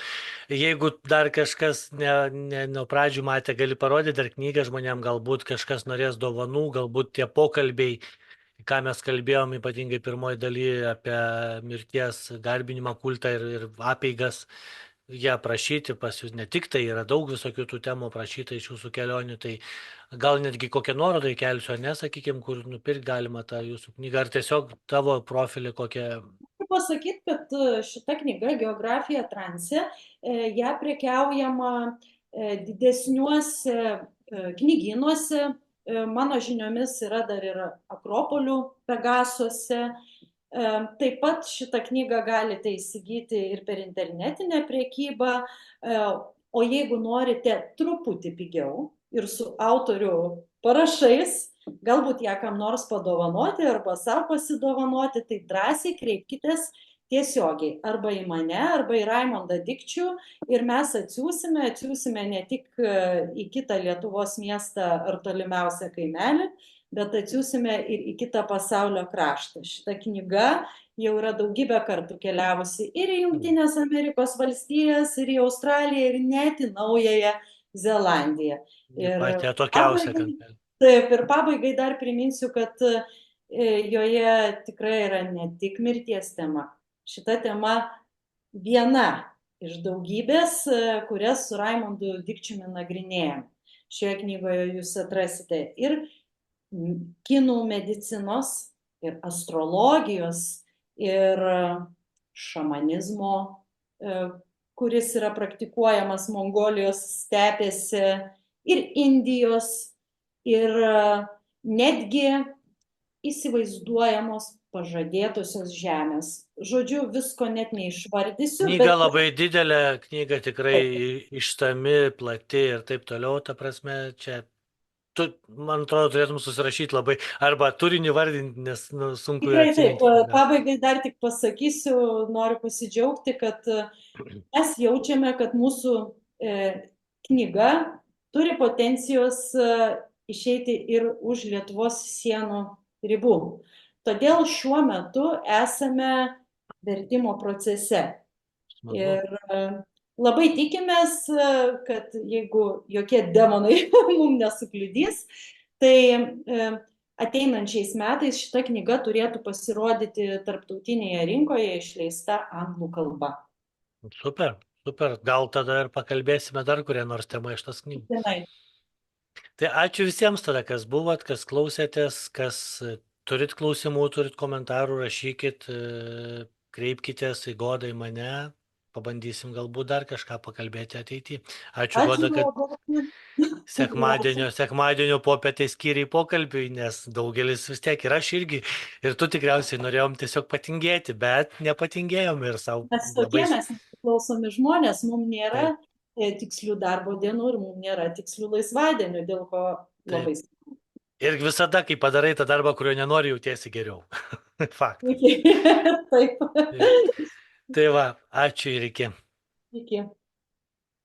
Jeigu dar kažkas ne nuo pradžių matė, gali parodyti dar knygą žmonėm, galbūt kažkas norės dovanų, galbūt tie pokalbiai, ką mes kalbėjom, ypatingai pirmoji dalyje apie mirties garbinimą, kultą ir apeigas, jie prašyti pas jūs ne tik tai, yra daug visokių tų temų prašyta iš jūsų kelionių, tai gal netgi kokią nuorodą įkelsiu, ar ne, sakykime, kur nupirkti galima tą jūsų knygą, ar tiesiog tavo profilį kokią. Noriu pasakyti, kad šita knyga Geografija transe, ją prekiaujama didesniuose knygynuose, mano žiniomis yra dar ir Akropolių Pegasuose. Taip pat šitą knygą galite įsigyti ir per internetinę priekybą, o jeigu norite truputį pigiau ir su autorių parašais, galbūt ją kam nors padovanoti arba savo pasidovanoti, tai drąsiai kreipkitės tiesiogiai arba į mane, arba į Raimondą Dikčių ir mes atsiųsime ne tik į kitą Lietuvos miestą ar tolimiausią kaimelį, bet atsiųsime ir į kitą pasaulio kraštą. Šita knyga jau yra daugybę kartų keliavusi ir į Jungtinės Amerikos valstijas, ir į Australiją, ir net į Naująją Zelandiją. Ir Patį atokiausią pabaigai, kampelį. taip, ir pabaigai dar priminsiu, kad joje tikrai yra ne tik mirties tema. Šita tema viena iš daugybės, kurias su Raimondu Dikčiumi nagrinėjame. Šioje knygoje jūs atrasite ir kinų medicinos, ir astrologijos, ir šamanizmo, kuris yra praktikuojamas Mongolijos stepėse, ir Indijos, ir netgi įsivaizduojamos pažadėtosios žemės. Žodžiu, visko net neišvardysiu. Knyga labai didelė, knyga tikrai išsami, plati ir taip toliau, ta prasme, čia tu, man atrodo, turėtum susirašyti labai, arba turinį vardinti, nes sunku Tikrai taip, atsiminti. pabaigai dar tik pasakysiu, noriu pasidžiaugti, kad mes jaučiame, kad mūsų knyga turi potencijos išeiti ir už Lietuvos sienų ribų. Todėl šiuo metu esame vertimo procese. Smagu. Ir labai tikimės, kad jeigu jokie demonai mums nesukliudys, tai ateinančiais metais šita knyga turėtų pasirodyti tarptautinėje rinkoje išleista anglų kalba. Super, super. Gal tada ir pakalbėsime dar kurią nors temą iš tas knygų. Tenai. Tai ačiū visiems tada, kas buvot, kas klausėtės, kas turit klausimų, turit komentarų, rašykit, kreipkitės į Godą, į mane. Pabandysim galbūt dar kažką pakalbėti ateityje. Ačiū, Goda, kad sekmadienio popietę skiriai pokalbiui, nes daugelis vis tiek ir aš irgi, ir tu tikriausiai norėjom tiesiog patingėti, bet nepatingėjom ir savo. Mes tokie, mes nepriklausomi žmonės, mums nėra tikslių darbo dienų ir mums nėra tikslių laisvadienių, dėl ko labai svarbu. Ir visada, kai padarai tą darbą, kurio nenori, jautiesi geriau. Faktas. Iki. Taip. Tai va, ačiū ir iki. Iki.